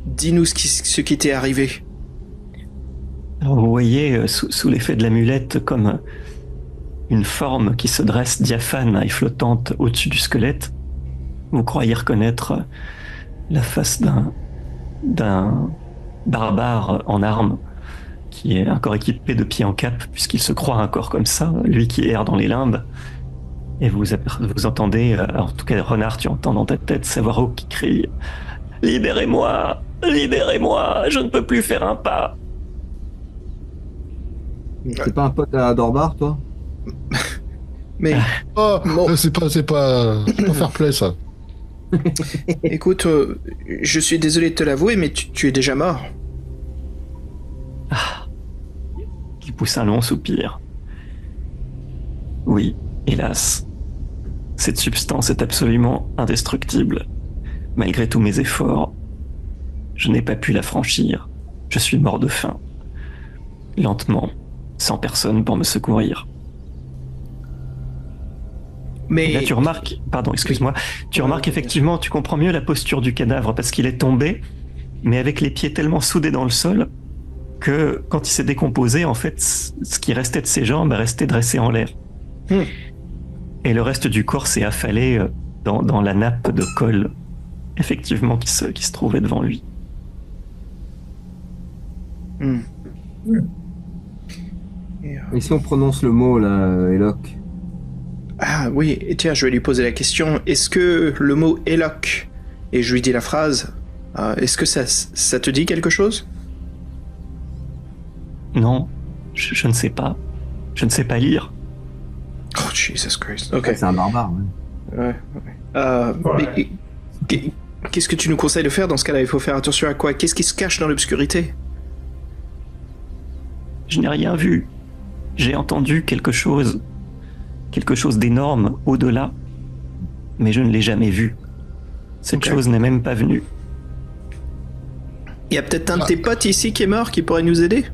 dis-nous ce qui t'est arrivé. Alors vous voyez sous l'effet de l'amulette comme une forme qui se dresse diaphane et flottante au-dessus du squelette. Vous croyez reconnaître la face d'un barbare en armes qui est encore équipé de pieds en cap puisqu'il se croit encore comme ça, lui qui erre dans les limbes. Et vous entendez, en tout cas Renard, tu entends dans ta tête Savarouk qui crie « Libérez-moi! Libérez-moi! Je ne peux plus faire un pas !» T'es pas un pote à Dorbar, toi? Mais Oh, Bon. c'est pas fair play, ça. écoute, je suis désolé de te l'avouer, mais tu es déjà mort. Il pousse un long soupir. Oui, hélas. Cette substance est absolument indestructible. Malgré tous mes efforts, je n'ai pas pu la franchir. Je suis mort de faim. Lentement, sans personne pour me secourir. Mais Et là, tu remarques, pardon, excuse-moi, tu remarques effectivement, tu comprends mieux la posture du cadavre parce qu'il est tombé, mais avec les pieds tellement soudés dans le sol que quand il s'est décomposé, en fait, ce qui restait de ses jambes est resté dressé en l'air. Et le reste du corps s'est affalé dans la nappe de colle, effectivement, qui se trouvait devant lui. Et si on prononce le mot, là, Eloque? Ah oui, et tiens, je vais lui poser la question. Est-ce que le mot éloque, et je lui dis la phrase, est-ce que ça te dit quelque chose? Non, je ne sais pas. Je ne sais pas lire. Oh, Jesus Christ. Ok. Ouais, c'est un barbare. Ouais. Mais qu'est-ce que tu nous conseilles de faire dans ce cas-là? Il faut faire attention à quoi? Qu'est-ce qui se cache dans l'obscurité? Je n'ai rien vu. J'ai entendu quelque chose d'énorme au-delà, mais je ne l'ai jamais vu. Cette Ok. chose n'est même pas venue. Il y a peut-être un de tes potes ici qui est mort qui pourrait nous aider?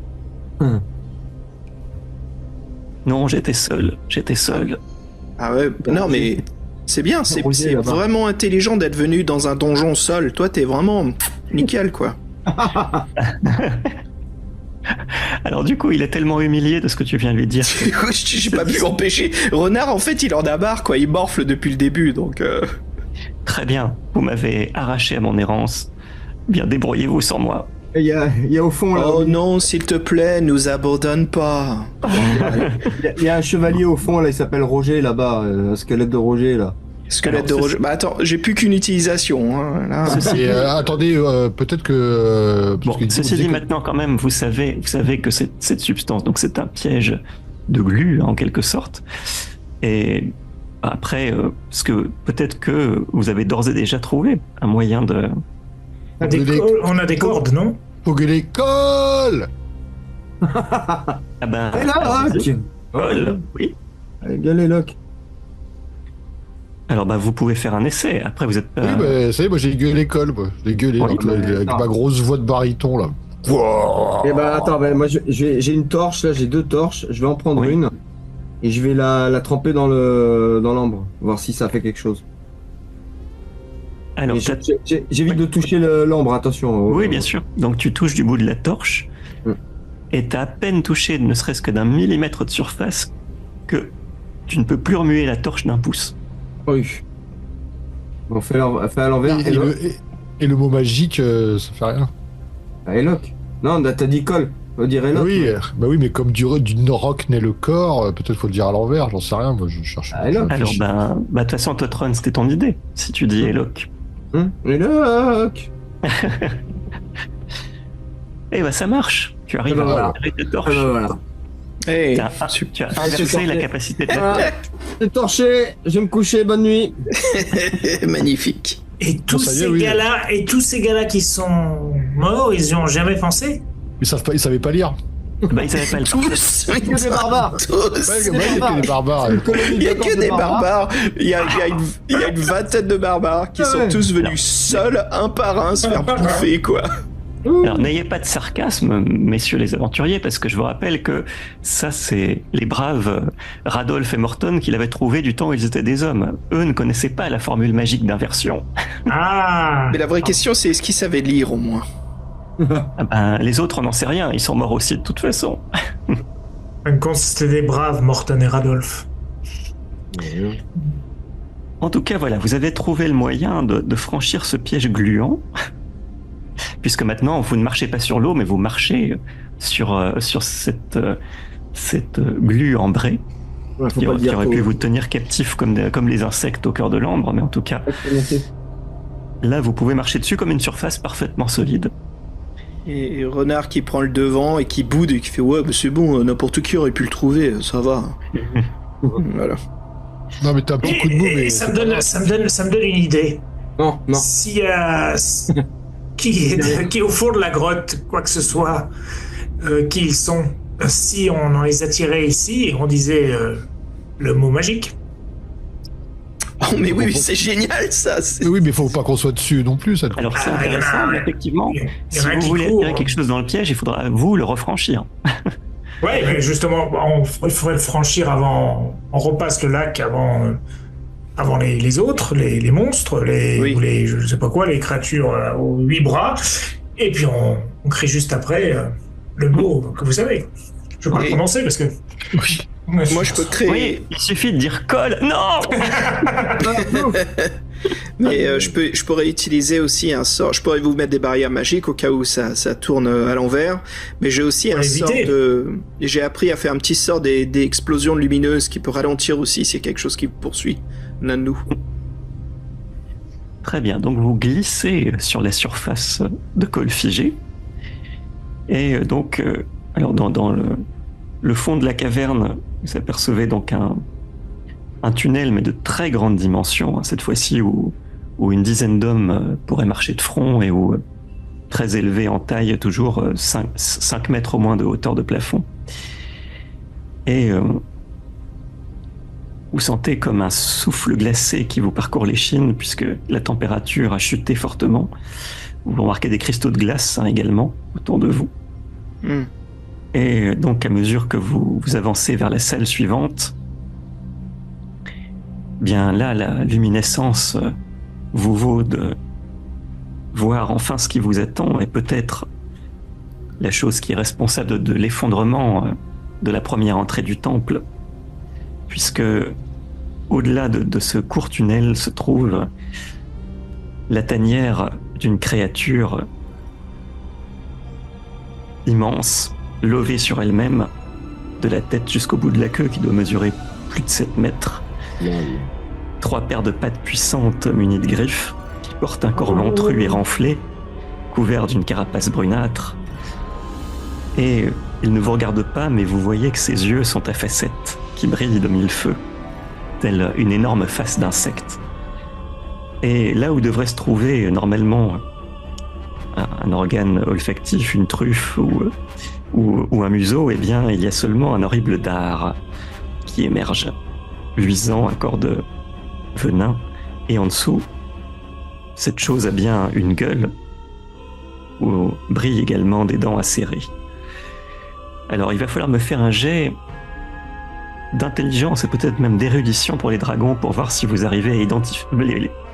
Non, j'étais seul. Ah ouais, non mais c'est bien, c'est Roger, là-bas. vraiment intelligent d'être venu dans un donjon seul. Toi, t'es vraiment nickel, quoi. Alors du coup, il est tellement humilié de ce que tu viens de lui dire. J'ai pas pu empêcher. Renard, en fait, il en a marre, quoi. Il morfle depuis le début, donc... Très bien, vous m'avez arraché à mon errance. Bien, débrouillez-vous sans moi. Il y a au fond, là, Oh non, s'il te plaît, nous abandonne pas. il y a un chevalier au fond, là, il s'appelle Roger, là-bas, un squelette de Roger, là. Squelette de Alors, Roger. Bah attends, j'ai plus qu'une utilisation, hein, là. Et attendez, peut-être que... Bon, parce que ceci dit, maintenant quand même, vous savez que cette substance, donc c'est un piège de glu en quelque sorte. Et après, ce que peut-être que vous avez d'ores et déjà trouvé un moyen de. On a des cordes, non? Faut que l'école. Ah ben. Et là, allez-y. Rock Paul, oui. Allez, gueule, Eloque. Alors bah vous pouvez faire un essai. Après vous êtes. Oui, bah, ça y est, moi j'ai gueulé l'école, moi. J'ai gueulé Oui, avec ma grosse voix de baryton, là. Eh ben, attends, moi, j'ai une torche, là, j'ai 2 torches, je vais en prendre Oui. une, et je vais la tremper dans l'ambre, voir si ça fait quelque chose. Alors Et t'as- j'évite de toucher l'ambre, attention. oui, bien sûr. Donc tu touches du bout de la torche et t'as à peine touché, ne serait-ce que d'un millimètre de surface, que tu ne peux plus remuer la torche d'un pouce. Oui. On fait à l'envers, Et le mot magique, ça fait rien. Eloque. Non, t'as dit colle, on dirait Eloque. Oui, mais comme du roc naît le corps, peut-être faut le dire à l'envers, j'en sais rien, moi je cherche. Ah, Eloque. Alors bah de toute façon toi Tron, c'était ton idée. Si tu dis Eloque. Eloque. Eh bah ça marche. Tu arrives ben voilà. à tirer ta torche. Voilà. Hey, Tu as inversé la capacité de la torche. C'est torché, je vais me coucher, bonne nuit. magnifique. Et tous ça y est, ces oui. gars-là qui sont morts, ils y ont jamais pensé? Ils savaient pas lire. Bah, ils savaient pas le faire. Tous, Que des barbares. tous. Ouais, il y a que des barbares. Il n'y a que des barbares. Il y a une vingtaine de barbares qui sont tous venus seuls, un par un, se faire bouffer, quoi. Alors n'ayez pas de sarcasme, messieurs les aventuriers, parce que je vous rappelle que ça c'est les braves Radolf et Morton qui l'avaient trouvé du temps où ils étaient des hommes. Eux ne connaissaient pas la formule magique d'inversion. Ah! Mais la vraie question, c'est est-ce qu'ils savaient lire au moins? Ah ben, les autres, on n'en sait rien, ils sont morts aussi de toute façon. En fin de compte, c'était des braves, Morton et Radolf. En tout cas, voilà, vous avez trouvé le moyen de franchir ce piège gluant, puisque maintenant, vous ne marchez pas sur l'eau, mais vous marchez sur cette glu ambrée, Ouais, faut qui pas le dire aurait trop. pu vous tenir captif comme les insectes au cœur de l'ambre, mais en tout cas, là, vous pouvez marcher dessus comme une surface parfaitement solide. Et Renard qui prend le devant et qui boude et qui fait ouais, mais c'est bon, n'importe qui aurait pu le trouver, ça va. Voilà. Non, mais t'as un petit coup de mou, mais. Ça me donne une idée. Non. S'il y a qui est au fond de la grotte, quoi que ce soit, qui ils sont, si on en les attirait ici et on disait le mot magique. Oh, mais oui, c'est génial ça. Mais oui, mais faut pas qu'on soit dessus non plus, ça. Alors c'est Ah, il y en a intéressant, un, mais effectivement, il y en a si un vous qui voulez court. attirer quelque chose dans le piège, il faudra vous le refranchir. Ouais, mais justement, il faudrait le franchir avant. On repasse le lac avant les autres, les monstres, Oui. ou les je sais pas quoi, les créatures aux 8 bras. Et puis on crie juste après le mot que vous savez. Je vais pas le Oui. prononcer parce que. Oui. Moi, je peux créer. Oui, il suffit de dire colle. Non. Mais je pourrais utiliser aussi un sort. Je pourrais vous mettre des barrières magiques au cas où ça tourne à l'envers. Mais j'ai aussi Pour un éviter. sort de. J'ai appris à faire un petit sort des explosions lumineuses qui peut ralentir aussi si quelque chose qui vous poursuit. L'un de nous. Très bien. Donc vous glissez sur la surface de colle figée. Et donc, alors dans le fond de la caverne, vous apercevez donc un tunnel, mais de très grande dimension, hein, cette fois-ci où une dizaine d'hommes pourraient marcher de front et où très élevé en taille, toujours 5 mètres au moins de hauteur de plafond. Et vous sentez comme un souffle glacé qui vous parcourt l'échine puisque la température a chuté fortement. Vous remarquez des cristaux de glace également autour de vous. Hmm. Et donc, à mesure que vous avancez vers la salle suivante, bien là, la luminescence vous vaut de voir enfin ce qui vous attend et peut-être la chose qui est responsable de l'effondrement de la première entrée du temple, puisque au-delà de ce court tunnel se trouve la tanière d'une créature immense, levée sur elle-même, de la tête jusqu'au bout de la queue qui doit mesurer plus de 7 mètres. 3 paires de pattes puissantes munies de griffes, qui portent un corps ventru et renflé, couvert d'une carapace brunâtre. Et il ne vous regarde pas, mais vous voyez que ses yeux sont à facettes, qui brillent de mille feux, telle une énorme face d'insecte. Et là où devrait se trouver normalement un organe olfactif, une truffe ou un museau, eh bien, il y a seulement un horrible dard qui émerge, luisant un corps de venin, et en dessous, cette chose a bien une gueule, où brillent également des dents acérées. Alors, il va falloir me faire un jet d'intelligence et peut-être même d'érudition pour les dragons pour voir si vous arrivez à identifier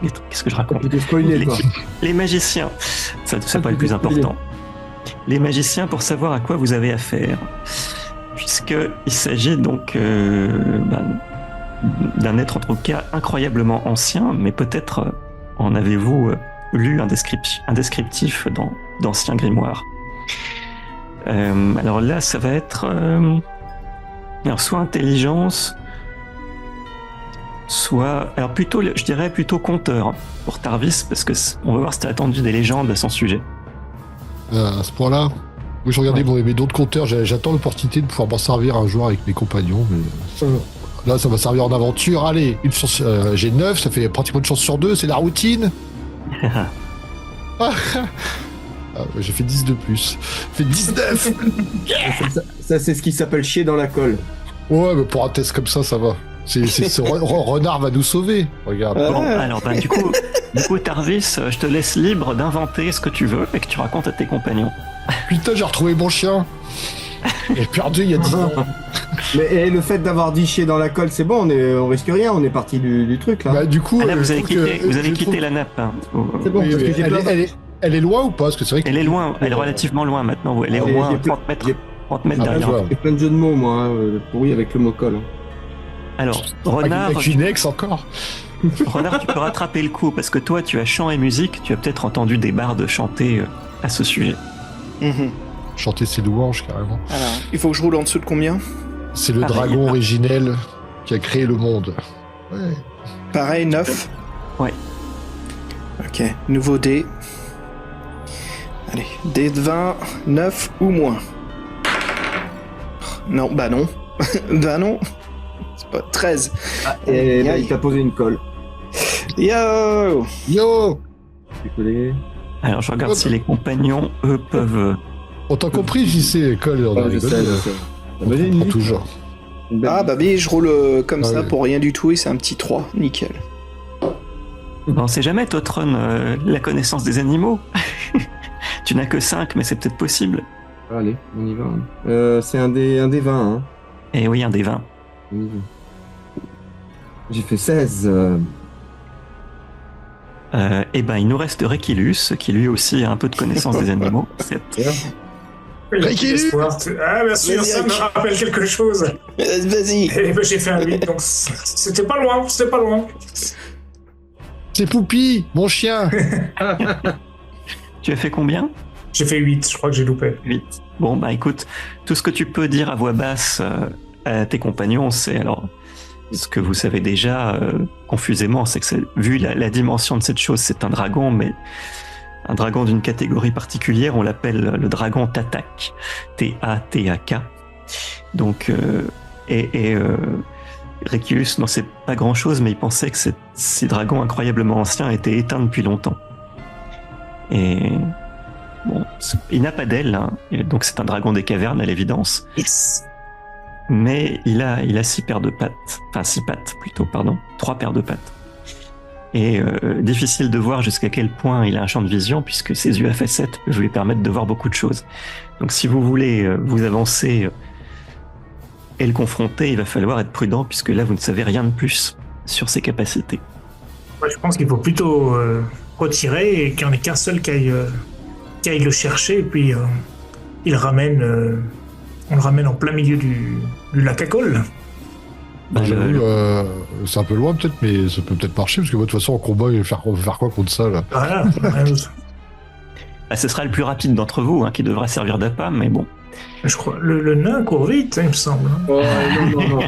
qu'est-ce que je raconte? Plutôt spoilé, toi. Les magiciens, ça c'est pas le plus important. Les magiciens pour savoir à quoi vous avez affaire, puisqu'il s'agit donc d'un être en tout cas incroyablement ancien, mais peut-être en avez-vous lu un descriptif dans d'anciens grimoires. Alors là, ça va être alors soit intelligence, soit alors plutôt, je dirais plutôt conteur pour Tarvis, parce que on va voir si t'as attendu des légendes à son sujet. À ce point-là, moi je regardais mes d'autres compteurs, j'attends l'opportunité de pouvoir m'en servir un jour avec mes compagnons, mais là ça va servir en aventure. Allez, une chance, j'ai 9, ça fait pratiquement une chance sur 2, c'est la routine. J'ai fait 10 de plus. J'ai fait 19. Ça, c'est ce qui s'appelle chier dans la colle. Ouais, mais pour un test comme ça va. Renard va nous sauver. Regarde. Bon, alors du coup Tarvis, je te laisse libre d'inventer ce que tu veux et que tu racontes à tes compagnons. Putain, j'ai retrouvé mon chien. Il est perdu il y a 10 ans. Mais le fait d'avoir dit chier dans la colle, c'est bon, on risque rien, on est parti du truc là. Bah, du coup, Ah là, vous avez je trouve quitté que- la nappe. Hein. C'est bon, Oui, parce mais que j'ai peur. Elle est loin ou pas? Parce que c'est vrai Elle est loin, elle est relativement loin maintenant. Elle est au moins 30 mètres, 30 mètres Ah, derrière. ouais. J'ai plein de jeux de mots, moi, pourri avec le mot colle. Alors, Renard, Avec une ex encore. Renard, tu peux rattraper le coup parce que toi, tu as chant et musique. Tu as peut-être entendu des bardes chanter à ce sujet. Mhm. Chanter ses louanges, carrément. Alors, il faut que je roule en dessous de combien? C'est le Pareil. dragon originel qui a créé le monde. Ouais. Pareil, 9. Ouais. Ok, nouveau dé. Allez, dé de 20, 9 ou moins. Non, bah non. Bah non. C'est pas 13. Et Aïe. il t'a posé une colle. Yo! Yo! Décollé. Alors, je regarde si les compagnons, eux, peuvent. On t'a compris, JC, école, on a Ah, je rigolé. sais, je sais. On Vas-y, une comprend liste. toujours. Une belle Ah bah oui, je roule comme Ah ça ouais. pour rien du tout et c'est un petit 3. Nickel. On sait jamais, Totron, la connaissance des animaux. Tu n'as que 5, mais c'est peut-être possible. Allez, on y va. C'est un des 20, hein. Et oui, un des 20. On y va. J'ai fait 16. Eh ben, il nous reste Réquilus, qui lui aussi a un peu de connaissance des animaux. C'est- Il a plus Ricky d'espoir. Ah, bien sûr, Vas-y, ça me Ricky. rappelle quelque chose. Vas-y. Et ben, j'ai fait un 8, donc c'était pas loin, c'était pas loin. C'est Poupi, mon chien. Tu as fait combien? J'ai fait 8, je crois que j'ai loupé. 8. Bon, bah écoute, tout ce que tu peux dire à voix basse à tes compagnons, c'est alors ce que vous savez déjà confusément, c'est que vu la dimension de cette chose, c'est un dragon, mais un dragon d'une catégorie particulière, on l'appelle le dragon Tatak, T-A-T-A-K. Donc, Réquilus n'en sait pas grand-chose, mais il pensait que ces dragons incroyablement anciens étaient éteints depuis longtemps. Et bon, il n'a pas d'aile, hein, et donc c'est un dragon des cavernes à l'évidence. Mais il a 6 paires de pattes, enfin 6 pattes plutôt, pardon, 3 paires de pattes. Et difficile de voir jusqu'à quel point il a un champ de vision, puisque ses yeux à facettes peuvent lui permettre de voir beaucoup de choses. Donc si vous voulez vous avancer et le confronter, il va falloir être prudent, puisque là vous ne savez rien de plus sur ses capacités. Ouais, je pense qu'il faut plutôt retirer et qu'il n'y en ait qu'un seul qui aille le chercher, et puis on le ramène en plein milieu du lac à colle. Bah, J'avoue, c'est un peu loin peut-être, mais ça peut peut-être marcher, parce que de toute façon, en combat, on va faire quoi contre ça, là? Voilà. Bah, ce sera le plus rapide d'entre vous, hein, qui devra servir d'appât, mais bon. Je crois le nain court vite, hein, il me semble. Oh, non.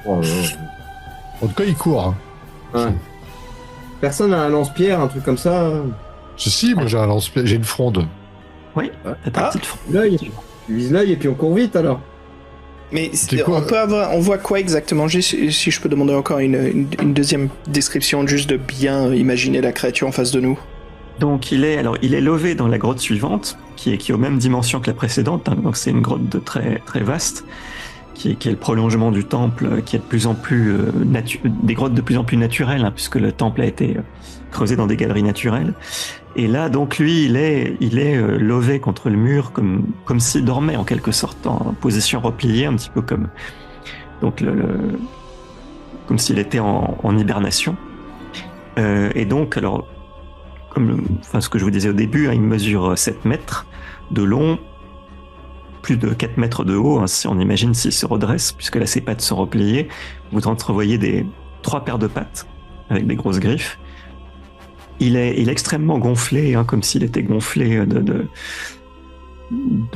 Oh, En tout cas, il court. Hein. ouais. Personne n'a un lance-pierre, un truc comme ça. Si, moi j'ai un lance-pierre, j'ai une fronde. Oui, t'as ta Ah. petite fronde. L'œil. Tu vises l'œil et puis on court vite alors. Mais C'est quoi on voit quoi exactement? Si je peux demander encore une deuxième description, juste de bien imaginer la créature en face de nous. Donc il est lové dans la grotte suivante, qui est aux mêmes dimensions que la précédente, hein, donc c'est une grotte de très très vaste, qui est le prolongement du temple, qui est de plus en plus des grottes de plus en plus naturelles, hein, puisque le temple a été creusé dans des galeries naturelles. Et là donc lui il est lové contre le mur comme s'il dormait en quelque sorte, en position repliée, un petit peu comme donc comme s'il était en hibernation. Et donc alors ce que je vous disais au début, hein, il mesure 7 mètres de long, plus de 4 mètres de haut, hein, si on imagine s'il se redresse, puisque là ses pattes sont repliées. Vous entrevoyez 3 paires de pattes avec des grosses griffes. Il est extrêmement gonflé, hein, comme s'il était gonflé de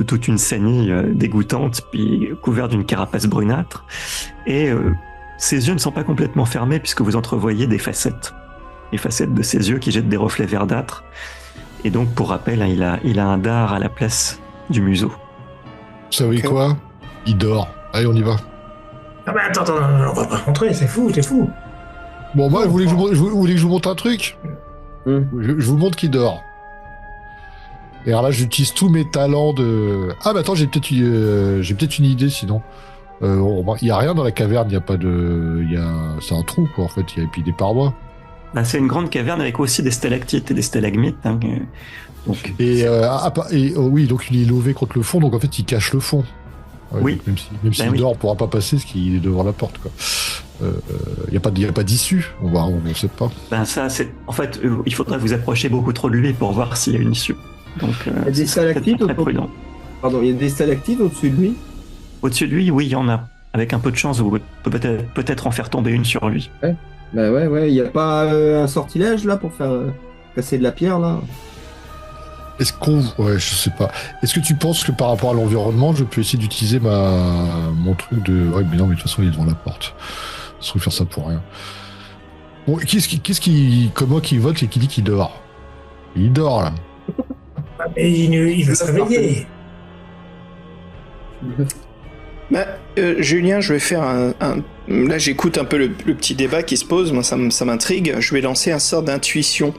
toute une saignée dégoûtante, puis couvert d'une carapace brunâtre. Et ses yeux ne sont pas complètement fermés, puisque vous entrevoyez des facettes. Les facettes de ses yeux qui jettent des reflets verdâtres. Et donc, pour rappel, hein, il a un dard à la place du museau. Vous savez Ok. quoi? Il dort. Allez, on y va. Ah bah attends, on va pas rentrer, c'est fou, t'es fou. Bon, moi, vous voulez que je vous montre un truc? Je vous montre qu'il dort. Et alors là, j'utilise tous mes talents de... Ah, bah attends, j'ai peut-être une idée, sinon. Il y a rien dans la caverne, il y a pas de... C'est un trou, quoi, en fait, et puis des parois. Ben, c'est une grande caverne avec aussi des stalactites et des stalagmites. Hein, donc, Oui, donc il est lové contre le fond, donc en fait, il cache le fond. Ouais, Oui. donc même s'il oui. dort, on pourra pas passer, parce qu'il est devant la porte, quoi. Il n'y a pas d'issue. On ne sait pas. Ben ça, en fait, il faudrait vous approcher beaucoup trop de lui pour voir s'il y a une issue. Donc, Il y a des stalactites très prudent. Pardon, il y a des stalactites au-dessus de lui. Au-dessus de lui, oui, il y en a. Avec un peu de chance, vous pouvez peut-être en faire tomber une sur lui. Bah ouais, il n'y a pas un sortilège là pour faire casser de la pierre là. Ouais, je sais pas. Est-ce que tu penses que par rapport à l'environnement, je peux essayer d'utiliser mon truc de... Ouais, mais non, mais de toute façon, il est devant la porte. Je trouve faire ça pour rien. Bon, comment qui vote et qui dit qu'il dort? Il dort, là. Mais il va se réveiller. Bah, Julien, je vais faire Là, j'écoute un peu le petit débat qui se pose. Moi, ça m'intrigue. Je vais lancer un sort d'intuition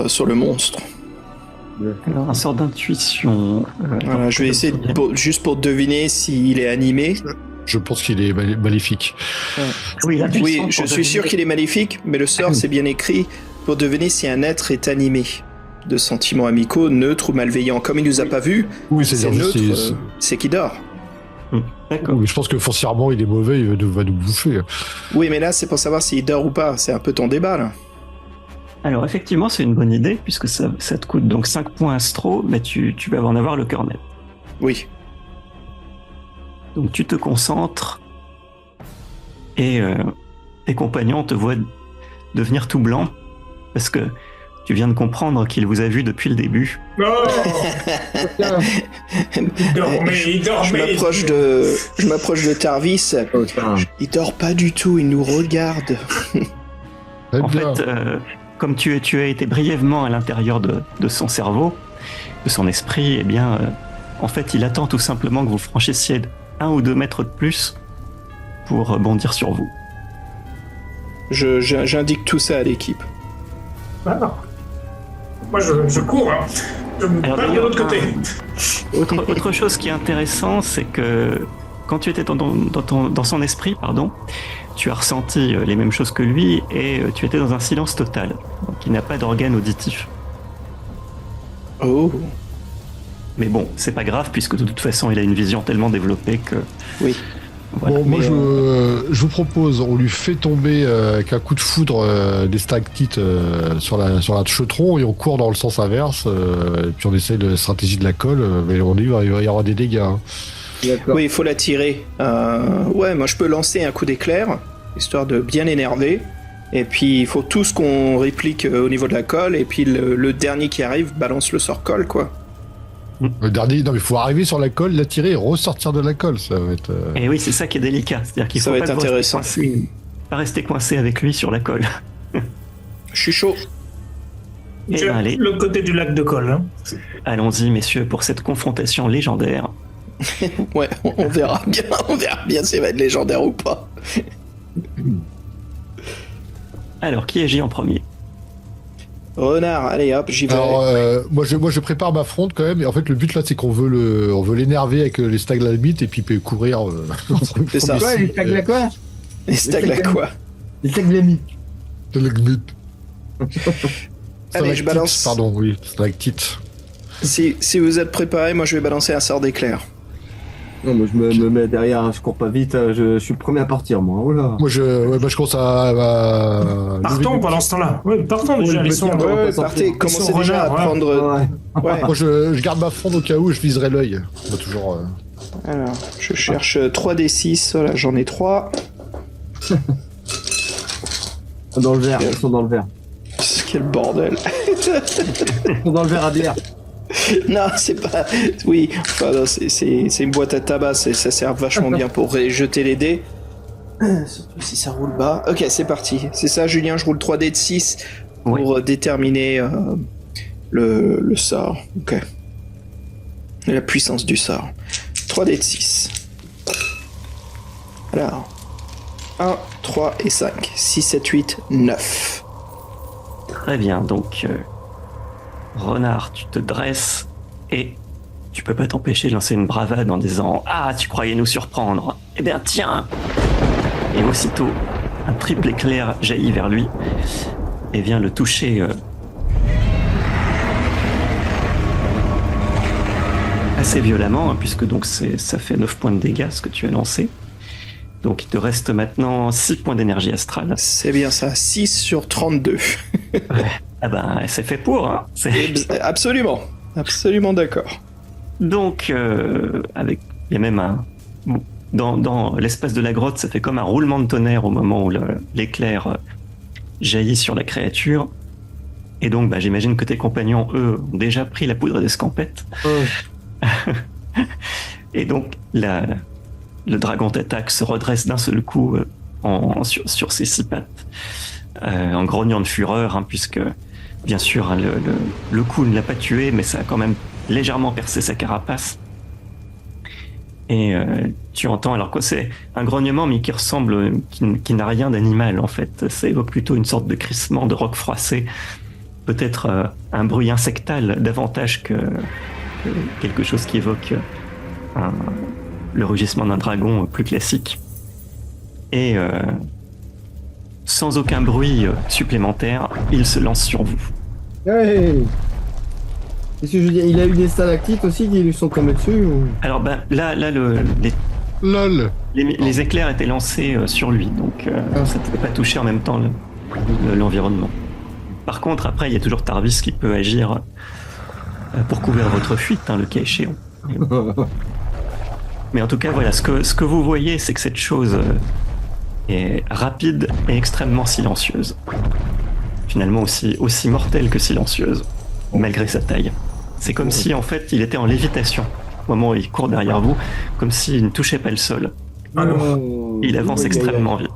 sur le monstre. Alors, un sort d'intuition. Voilà, je vais essayer juste pour deviner s'il est animé. Je pense qu'il est maléfique. Oui, je suis sûr qu'il est maléfique, mais le sort, c'est bien écrit pour deviner si un être est animé de sentiments amicaux, neutres ou malveillants. Comme il nous a pas vus, Oui, c'est neutre, c'est qu'il dort. D'accord. Oui, je pense que foncièrement, il est mauvais, il va nous bouffer. Oui, mais là, c'est pour savoir s'il dort ou pas. C'est un peu ton débat, là. Alors, effectivement, c'est une bonne idée, puisque ça te coûte donc 5 points astro, mais tu vas en avoir le cœur net. Oui. Donc, tu te concentres, et tes compagnons te voient devenir tout blanc, parce que tu viens de comprendre qu'il vous a vu depuis le début. Oh il dormait. Je m'approche de Tarvis. Il dort pas du tout, il nous regarde. En fait, comme tu as été brièvement à l'intérieur de son cerveau, de son esprit, eh bien, en fait, il attend tout simplement que vous franchissiez 1 ou 2 mètres de plus pour bondir sur vous. J'indique tout ça à l'équipe. Ah. Moi, je cours. Hein. Je me Alors, barre de l'autre côté. Autre chose qui est intéressant, c'est que quand tu étais dans son esprit, tu as ressenti les mêmes choses que lui et tu étais dans un silence total. Donc il n'a pas d'organe auditif. Oh. Mais bon, c'est pas grave puisque de toute façon il a une vision tellement développée que... Oui. Voilà. Bon, moi je vous propose, on lui fait tomber avec un coup de foudre des stalactites sur la chetron et on court dans le sens inverse et puis on essaie de stratégie de la colle, mais on dit il va y avoir des dégâts. Hein. Oui, il faut la tirer. Ouais, moi je peux lancer un coup d'éclair, histoire de bien énerver. Et puis il faut tous qu'on réplique au niveau de la colle, et puis le dernier qui arrive balance le sort colle, quoi. Le dernier, non mais il faut arriver sur la colle, la tirer et ressortir de la colle, ça va être... Et oui, c'est ça qui est délicat, c'est-à-dire qu'il faut va être intéressant. Pas rester coincé avec lui sur la colle. Je suis chaud. Et J'ai ben, allez, le côté du lac de colle. Hein. allons-y messieurs pour cette confrontation légendaire. Ouais, on verra bien si ça va être légendaire ou pas. Alors, qui agit en premier? Renard, allez hop, j'y vais. Alors, moi je prépare ma fronde quand même, et en fait le but là c'est qu'on veut l'énerver avec les stalagmites et puis il peut courir. C'est ça. Quoi, les stagla quoi? Les stagla. Les staglamites. Stalagmites. Allez, je balance. Pardon, oui, stalactite. Si vous êtes préparés, moi je vais balancer un sort d'éclair. Non, moi je me mets derrière, je cours pas vite, je suis le premier à partir, moi. Oh là. Moi je commence à Partons pendant ce temps-là. Oui, partons déjà. le Laissons. petit, Ouais, partez, commencez déjà à renard, prendre... Ouais. Moi je garde ma fronde au cas où je viserai l'œil. On va toujours... Alors, je cherche 3d6, voilà, j'en ai 3. Dans le verre, ils sont dans le verre. Quel bordel. Ils sont dans le verre à bière. Non, c'est pas... Oui, enfin, non, c'est une boîte à tabac, ça sert vachement bien pour jeter les dés. Surtout si ça roule bas. Ok, c'est parti. C'est ça, Julien, je roule 3 dés de 6 pour déterminer le sort. Ok. Et la puissance du sort. 3 dés de 6. Alors, 1, 3 et 5. 6, 7, 8, 9. Très bien, donc Renard, tu te dresses et tu peux pas t'empêcher de lancer une bravade en disant « Ah, tu croyais nous surprendre? Eh bien, tiens !» Et aussitôt, un triple éclair jaillit vers lui et vient le toucher assez violemment, hein, puisque donc ça fait 9 points de dégâts ce que tu as lancé. Donc il te reste maintenant 6 points d'énergie astrale. C'est bien ça, 6 sur 32. Ah ben, c'est fait pour, hein. Absolument, absolument d'accord. Donc, il y a même un... Dans l'espace de la grotte, ça fait comme un roulement de tonnerre au moment où l'éclair jaillit sur la créature. Et donc, bah, j'imagine que tes compagnons, eux, ont déjà pris la poudre d'escampette. Et donc, le dragon t'attaque, se redresse d'un seul coup sur ses 6 pattes, en grognant de fureur, hein, puisque, bien sûr, hein, le coup ne l'a pas tué, mais ça a quand même légèrement percé sa carapace. Et tu entends, alors que c'est un grognement, mais qui ressemble, qui n'a rien d'animal, en fait. Ça évoque plutôt une sorte de crissement de roc froissé. Peut-être un bruit insectal davantage que quelque chose qui évoque le rugissement d'un dragon plus classique. Et sans aucun bruit supplémentaire, il se lance sur vous. Hey, qu'est-ce que je veux dire, il a eu des stalactites aussi qui lui sont tombés dessus ou... Alors ben, là LOL. les éclairs étaient lancés sur lui, donc ça ne pouvait pas toucher en même temps l'environnement. Par contre, après, il y a toujours Tarvis qui peut agir pour couvrir votre fuite, hein, le cas échéant. Mais en tout cas, voilà, ce que vous voyez, c'est que cette chose est rapide et extrêmement silencieuse. Finalement aussi mortelle que silencieuse, malgré sa taille. C'est comme si, en fait, il était en lévitation au moment où il court derrière vous, comme s'il ne touchait pas le sol. Ah non. Il avance extrêmement vite.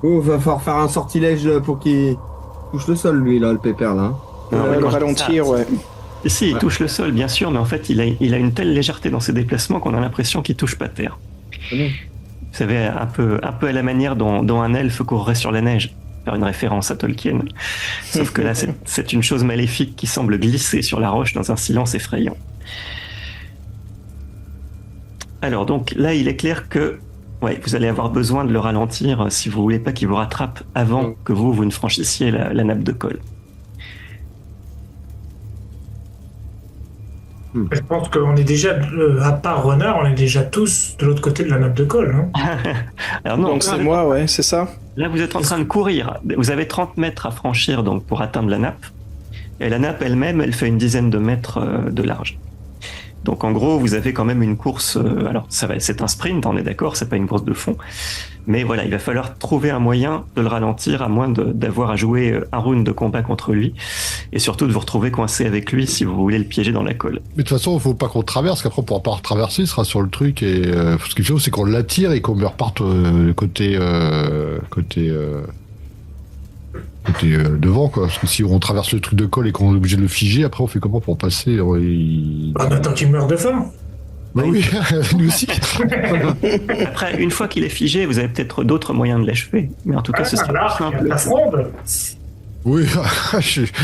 Oh, va falloir faire un sortilège pour qu'il touche le sol, lui, là, le pépère, là. Le ralentir, ouais. Si, il touche le sol, bien sûr, mais en fait, il a une telle légèreté dans ses déplacements qu'on a l'impression qu'il touche pas terre. Ah bon. Vous savez, un peu à la manière dont un elfe courrait sur la neige, faire une référence à Tolkien. Sauf que là, c'est une chose maléfique qui semble glisser sur la roche dans un silence effrayant. Alors donc, là, il est clair que vous allez avoir besoin de le ralentir si vous voulez pas qu'il vous rattrape avant que vous ne franchissiez la nappe de colle. Je pense qu'on est déjà, à part Renard, on est déjà tous de l'autre côté de la nappe de colle. Hein. Alors non, Donc c'est moi, ouais, c'est ça. Là, vous êtes en train de courir. Vous avez 30 mètres à franchir donc pour atteindre la nappe. Et la nappe elle-même, elle fait une dizaine de mètres de large. Donc en gros, vous avez quand même une course. Alors c'est un sprint, on est d'accord, c'est pas une course de fond. Mais voilà, il va falloir trouver un moyen de le ralentir, à moins d'avoir à jouer un round de combat contre lui, et surtout de vous retrouver coincé avec lui si vous voulez le piéger dans la colle. Mais de toute façon, il faut pas qu'on traverse, qu'après on pourra pas traverser, il sera sur le truc, et ce qu'il faut, c'est qu'on l'attire et qu'on me reparte côté devant, quoi. Parce que si on traverse le truc de colle et qu'on est obligé de le figer, après on fait comment pour passer On attend qu'il meure de faim. Bah oui, nous aussi. Après, une fois qu'il est figé, vous avez peut-être d'autres moyens de l'achever. Mais en tout cas, ce sera plus simple. La fronde. Oui,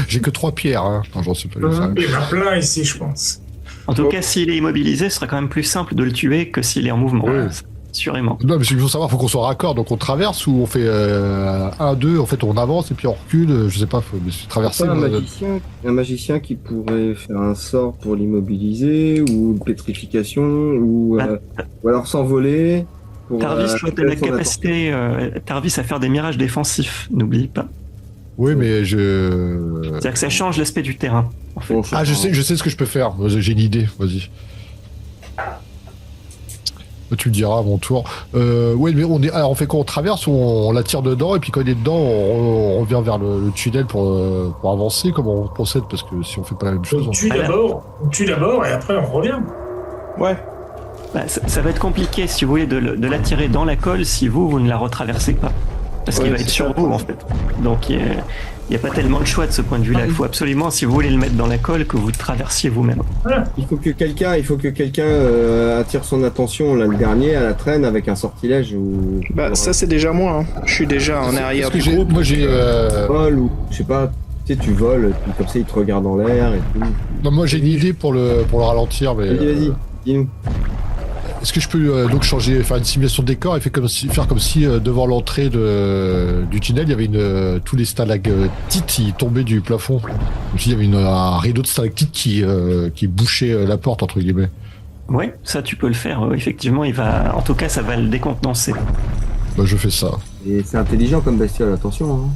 j'ai que 3 pierres. Hein. Non, j'en sais pas. Il y en a plein ici, je pense. En tout cas, s'il est immobilisé, ce sera quand même plus simple de le tuer que s'il est en mouvement. Oui. Assurément. Non, mais il faut savoir, faut qu'on soit raccord. Donc on traverse ou on fait 1, 2, en fait on avance et puis on recule. Je sais pas, faut traverser. Un magicien qui pourrait faire un sort pour l'immobiliser ou une pétrification ou alors s'envoler. Tarvis doit avoir la capacité, Tarvis, à faire des mirages défensifs, n'oublie pas. Oui, mais C'est-à-dire que ça change l'aspect du terrain. En fait. Ah, je sais ce que je peux faire. J'ai une idée. Vas-y. Tu me diras à mon tour. Oui, mais on fait quoi? On traverse ou on la tire dedans et puis quand il est dedans, on revient vers le tunnel pour avancer. Comment on procède? Parce que si on fait pas la même chose, on tue d'abord et après on revient. Ouais. Bah, ça va être compliqué si vous voulez de l'attirer dans la colle si vous ne la retraversez pas. Parce qu'il va être sur vous en fait. Donc il n'y a pas tellement de choix de ce point de vue-là. Il faut absolument, si vous voulez le mettre dans la colle, que vous traversiez vous-même. Il faut que quelqu'un attire son attention, là, le dernier, à la traîne avec un sortilège ou. Bah ça c'est déjà moi. Hein. Je suis déjà en arrière du groupe. Moi j'ai. Vol ou je sais pas. Tu sais, tu voles, puis comme ça il te regarde en l'air et tout. Non, moi j'ai une idée pour le ralentir, mais. Vas-y, dis-nous. Est-ce que je peux donc faire une simulation de décor et faire comme si devant l'entrée du tunnel, il y avait tous les stalactites qui tombaient du plafond. Comme s'il y avait un rideau de stalactites qui bouchait la porte, entre guillemets. Oui, ça tu peux le faire. Effectivement, en tout cas, ça va le décontenancer. bah je fais ça. Et c'est intelligent comme bestiole, attention. Hein.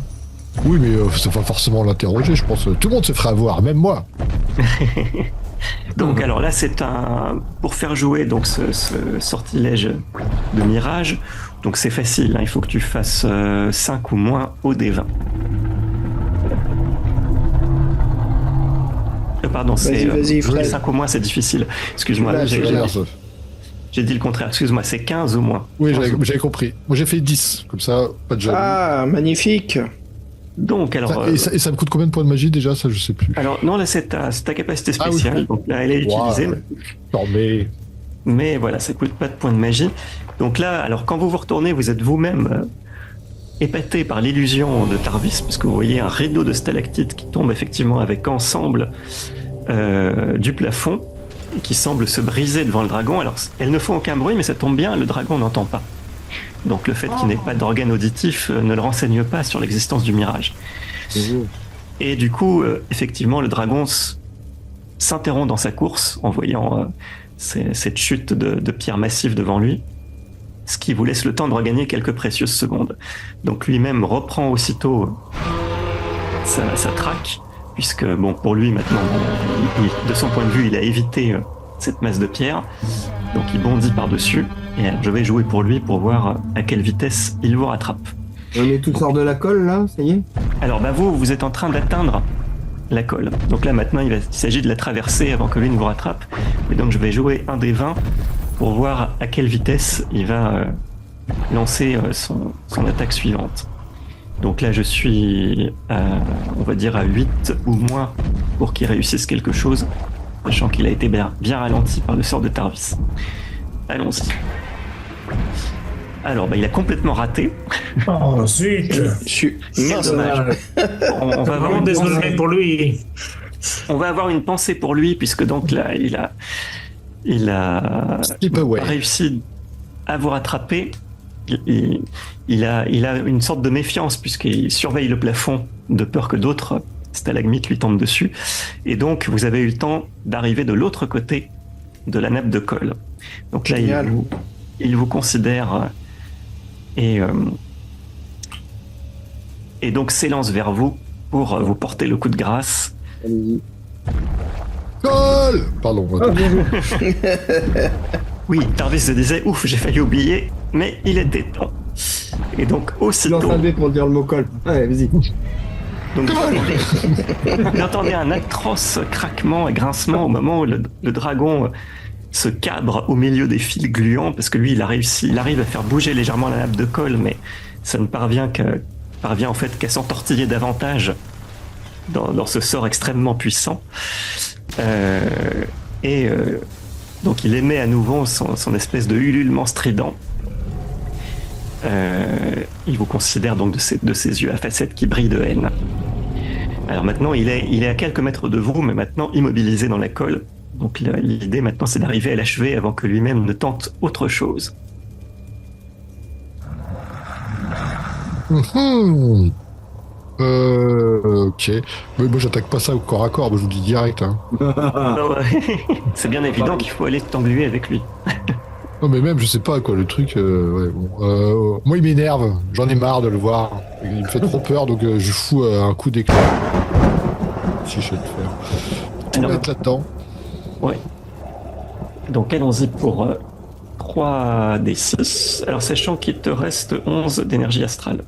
Oui, mais c'est pas forcément l'interroger, je pense. Tout le monde se ferait avoir, même moi. Donc alors là c'est pour faire jouer donc ce sortilège de mirage, donc c'est facile, hein, il faut que tu fasses 5 ou moins au D20. Pardon, c'est vas-y, Fred. 5 ou moins c'est difficile. Excuse-moi, Là, j'ai dit le contraire, excuse-moi, c'est 15 ou moins. Oui, j'avais compris. Moi j'ai fait 10, comme ça, pas de jaloux. Ah, magnifique. Donc alors... Et ça me coûte combien de points de magie déjà? Ça je sais plus. Alors non, là c'est ta capacité spéciale, oui. donc là elle est utilisée. Wow. Non mais... Mais voilà, ça coûte pas de points de magie. Donc là, alors quand vous vous retournez, vous êtes vous-même épaté par l'illusion de Tarvis, parce que vous voyez un rideau de stalactites qui tombe effectivement avec ensemble du plafond, et qui semble se briser devant le dragon. Alors elles ne font aucun bruit, mais ça tombe bien, le dragon n'entend pas. Donc le fait qu'il n'ait pas d'organe auditif ne le renseigne pas sur l'existence du mirage. Et du coup, effectivement, le dragon s'interrompt dans sa course en voyant cette chute de pierres massives devant lui, ce qui vous laisse le temps de regagner quelques précieuses secondes. Donc lui-même reprend aussitôt sa traque, puisque bon, pour lui maintenant, de son point de vue, il a évité cette masse de pierres, donc il bondit par-dessus, et alors je vais jouer pour lui pour voir à quelle vitesse il vous rattrape. On est tous hors de la colle là, ça y est? Alors bah vous êtes en train d'atteindre la colle. Donc là maintenant il s'agit de la traverser avant que lui ne vous rattrape. Et donc je vais jouer un des 20 pour voir à quelle vitesse il va lancer son attaque suivante. Donc là je suis on va dire à 8 ou moins pour qu'il réussisse quelque chose, sachant qu'il a été bien ralenti par le sort de Tarvis. Allons-y. Alors bah il a complètement raté. Oh zut. C'est dommage. On va avoir Vraiment désolé pour lui. On va avoir une pensée pour lui, puisque donc là, il a réussi à vous rattraper. Il a une sorte de méfiance, puisqu'il surveille le plafond de peur que d'autres stalagmites lui tombent dessus. Et donc, vous avez eu le temps d'arriver de l'autre côté de la nappe de colle. Donc là, il vous considère et donc s'élance vers vous pour vous porter le coup de grâce. Allez-y. Colle. Pardon. Oui, Tarvis se disait, ouf, j'ai failli oublier, mais il était temps. Et donc, aussitôt... Lance un dé pour dire le mot colle. Ouais, vas-y. Donc, vous entendez un atroce craquement et grincement au moment où le dragon se cabre au milieu des fils gluants, parce que lui, il arrive à faire bouger légèrement la nappe de colle, mais ça ne parvient en fait qu'à s'entortiller davantage dans ce sort extrêmement puissant. Donc il émet à nouveau son espèce de ululement strident. Il vous considère donc de ses yeux à facettes qui brillent de haine. Alors maintenant, il est à quelques mètres de vous, mais maintenant immobilisé dans la colle. Donc l'idée maintenant, c'est d'arriver à l'achever avant que lui-même ne tente autre chose. Ok. Mais moi j'attaque pas ça au corps à corps, moi, je vous dis direct. Hein. C'est bien évident qu'il faut aller t'engluer avec lui. Non mais même je sais pas quoi le truc. Ouais, bon. Moi il m'énerve, j'en ai marre de le voir. Il me fait trop peur donc je fous un coup d'éclair. Si je sais le faire. Tout mettre là-dedans. Ouais. Donc allons-y pour 3 des 6. Alors sachant qu'il te reste 11 d'énergie astrale.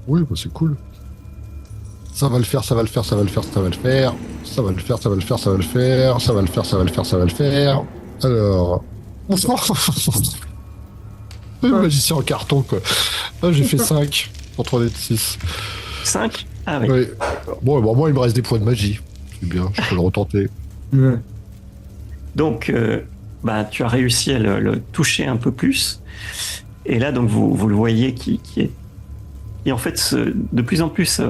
Oui, bah c'est cool. Ça va le faire, ça va le faire, ça va le faire, ça va le faire. Ça va le faire, ça va le faire, ça va le faire. Ça va le faire, ça va le faire, ça va le faire. Alors... Le magicien en carton, quoi. Là, j'ai fait 5 pour 3 d de 6. 5 ? Ah oui. Ouais. Bon, moi, il me reste des points de magie. C'est bien, je peux le retenter. Ouais. Donc, tu as réussi à le toucher un peu plus. Et là, donc, vous le voyez qui est... Et en fait, de plus en plus,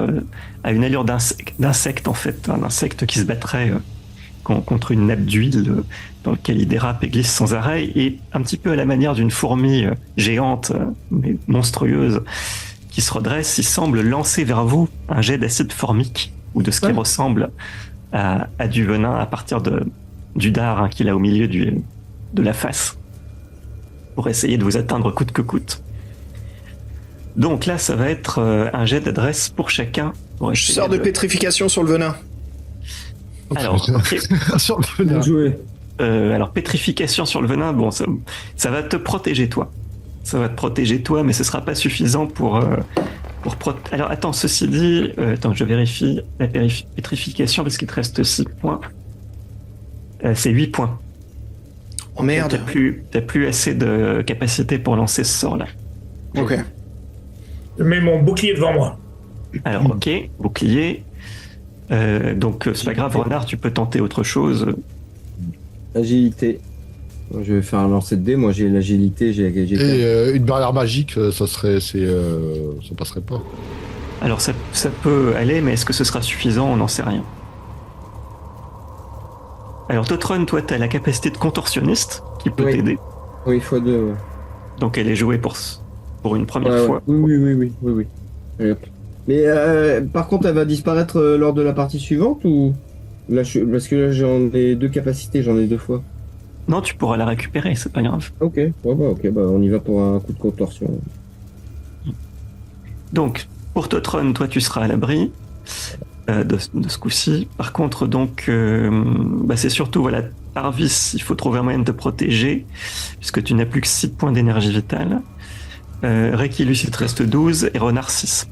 a une allure d'insecte, en fait. Un insecte qui se battrait contre une nappe d'huile dans laquelle il dérape et glisse sans arrêt. Et un petit peu à la manière d'une fourmi géante, mais monstrueuse, qui se redresse, il semble lancer vers vous un jet d'acide formique, ou de ce qui ressemble à du venin à partir du dard qu'il a au milieu de la face, pour essayer de vous atteindre coûte que coûte. Donc là, ça va être un jet d'adresse pour chacun. Pour Je essayer sors de pétrification sur le venin. Alors, ok. Sur le Bien venin. joué. Alors, pétrification sur le venin, bon, ça va te protéger toi. Ça va te protéger toi, mais ce sera pas suffisant pour Alors, attends, ceci dit, attends, je vérifie la pétrification parce qu'il te reste 6 points. C'est 8 points. Oh merde. T'as plus assez de capacité pour lancer ce sort-là. Ok. Je mets mon bouclier devant moi. Alors, ok, bouclier. Donc, c'est pas grave, Renard, tu peux tenter autre chose. Agilité. Je vais faire un lancer de dés. Moi, j'ai l'agilité. J'ai Et une barrière magique, ça passerait pas. Alors, ça peut aller, mais est-ce que ce sera suffisant? On n'en sait rien. Alors, Totron, toi, t'as la capacité de contorsionniste qui peut t'aider. Oui, x2. Ouais. Donc, elle est jouée pour une première fois. Oui. Allez, hop. Mais par contre, elle va disparaître lors de la partie suivante ou là, parce que là, j'en ai 2 capacités, j'en ai 2 fois. Non, tu pourras la récupérer, c'est pas grave. Ok, on y va pour un coup de contorsion. Donc, pour Totron, toi, tu seras à l'abri de ce coup-ci. Par contre, donc, c'est surtout, voilà, Tarvis, il faut trouver un moyen de te protéger, puisque tu n'as plus que 6 points d'énergie vitale. Réquilus, il te reste 12, et Renard 6.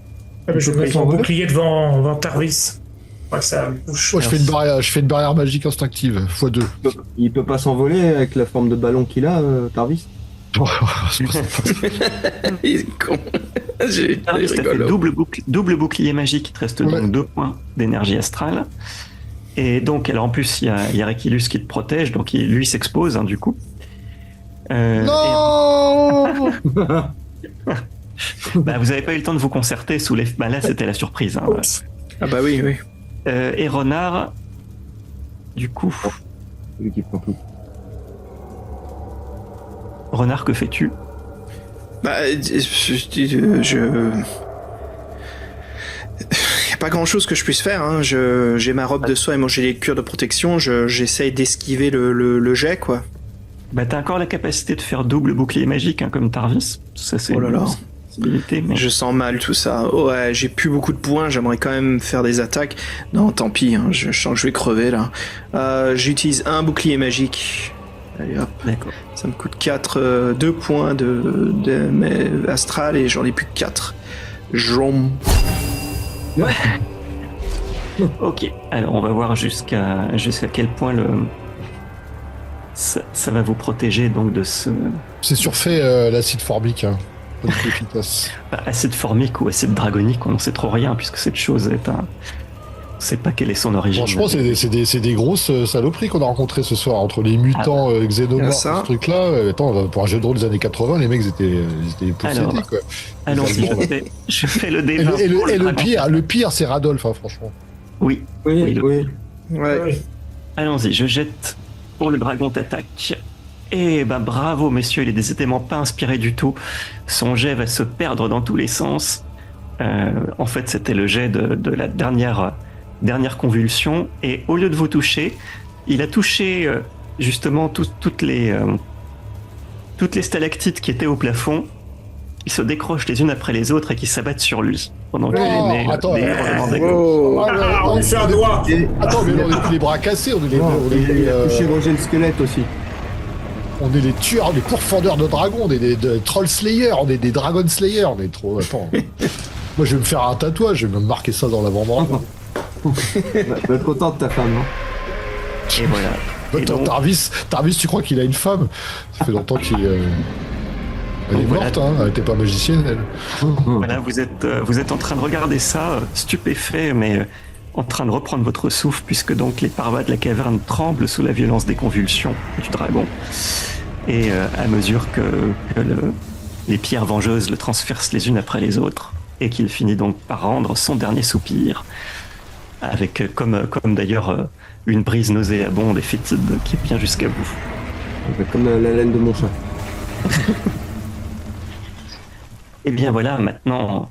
Je vais mettre mon bouclier devant Tarvis. Ouais, ça bouge. Moi, je fais une barrière magique instinctive, x2. Il peut pas s'envoler avec la forme de ballon qu'il a, Tarvis. Il est con. Tarvis, t'as fait double bouclier magique, il te reste donc 2 points d'énergie astrale. Et donc, alors en plus, il y a Réquilus qui te protège, donc lui s'expose, hein, du coup. Non Vous avez pas eu le temps de vous concerter sous les... là, c'était la surprise. Hein. Ah bah oui. Et Renard, du coup... Lui qui prend tout. Renard, que fais-tu? Y a pas grand chose que je puisse faire, hein. J'ai ma robe de soie et mon gilet de cuir de protection, j'essaye d'esquiver le jet, quoi. T'as encore la capacité de faire double bouclier magique, hein, comme Tarvis. Ça, c'est une possibilité, mais... Je sens mal tout ça. Ouais, j'ai plus beaucoup de points, j'aimerais quand même faire des attaques. Non, tant pis, hein, je sens que je vais crever, là. J'utilise un bouclier magique. Allez, hop. D'accord. Ça me coûte 2 points de astral et j'en ai plus que 4. Jom. Ouais. Ok, alors on va voir jusqu'à quel point ça va vous protéger donc de ce... C'est surfait l'acide formique, hein. Pas du tout efficace. Acide formique ou acide dragonique, on n'en sait trop rien puisque cette chose est un... On sait pas quelle est son origine. Franchement, c'est des grosses saloperies qu'on a rencontrées ce soir entre les mutants xénomorphes, ce truc-là. Attends, pour un jeu de rôle des années 80, les mecs étaient possédés, quoi. Allons-y, je fais le débat. Et le pire, c'est Radolf, hein, franchement. Oui. Ouais. Allons-y, je jette pour le dragon d'attaque. Et bravo, messieurs, il est décidément pas inspiré du tout. Son jet va se perdre dans tous les sens. En fait, c'était le jet de la dernière convulsion, et au lieu de vous toucher, il a touché justement toutes les stalactites qui étaient au plafond, qui se décrochent les unes après les autres et qui s'abattent sur lui pendant qu'il émet des hurlements d'agonie. On fait un doigt. Attends, mais on a les bras cassés, Il a touché Roger le squelette aussi. On est les tueurs, les pourfendeurs de dragons, on est des troll slayers, on est des dragon slayers, on est trop... Attends. Moi, je vais me faire un tatouage, je vais me marquer ça dans l'avant-bras. Tu vas être content de ta femme, non? Et voilà. Attends, Tarvis, tu crois qu'il a une femme? Ça fait longtemps qu'il... Elle est morte, hein, elle était pas magicienne, elle. Voilà, vous êtes en train de regarder ça, stupéfait, mais en train de reprendre votre souffle, puisque donc les parois de la caverne tremblent sous la violence des convulsions du dragon. Et à mesure que les pierres vengeuses le transpercent les unes après les autres, et qu'il finit donc par rendre son dernier soupir, avec comme d'ailleurs une brise nauséabonde et fétide qui vient jusqu'à vous. Comme la laine de mon chat. Et bien voilà, maintenant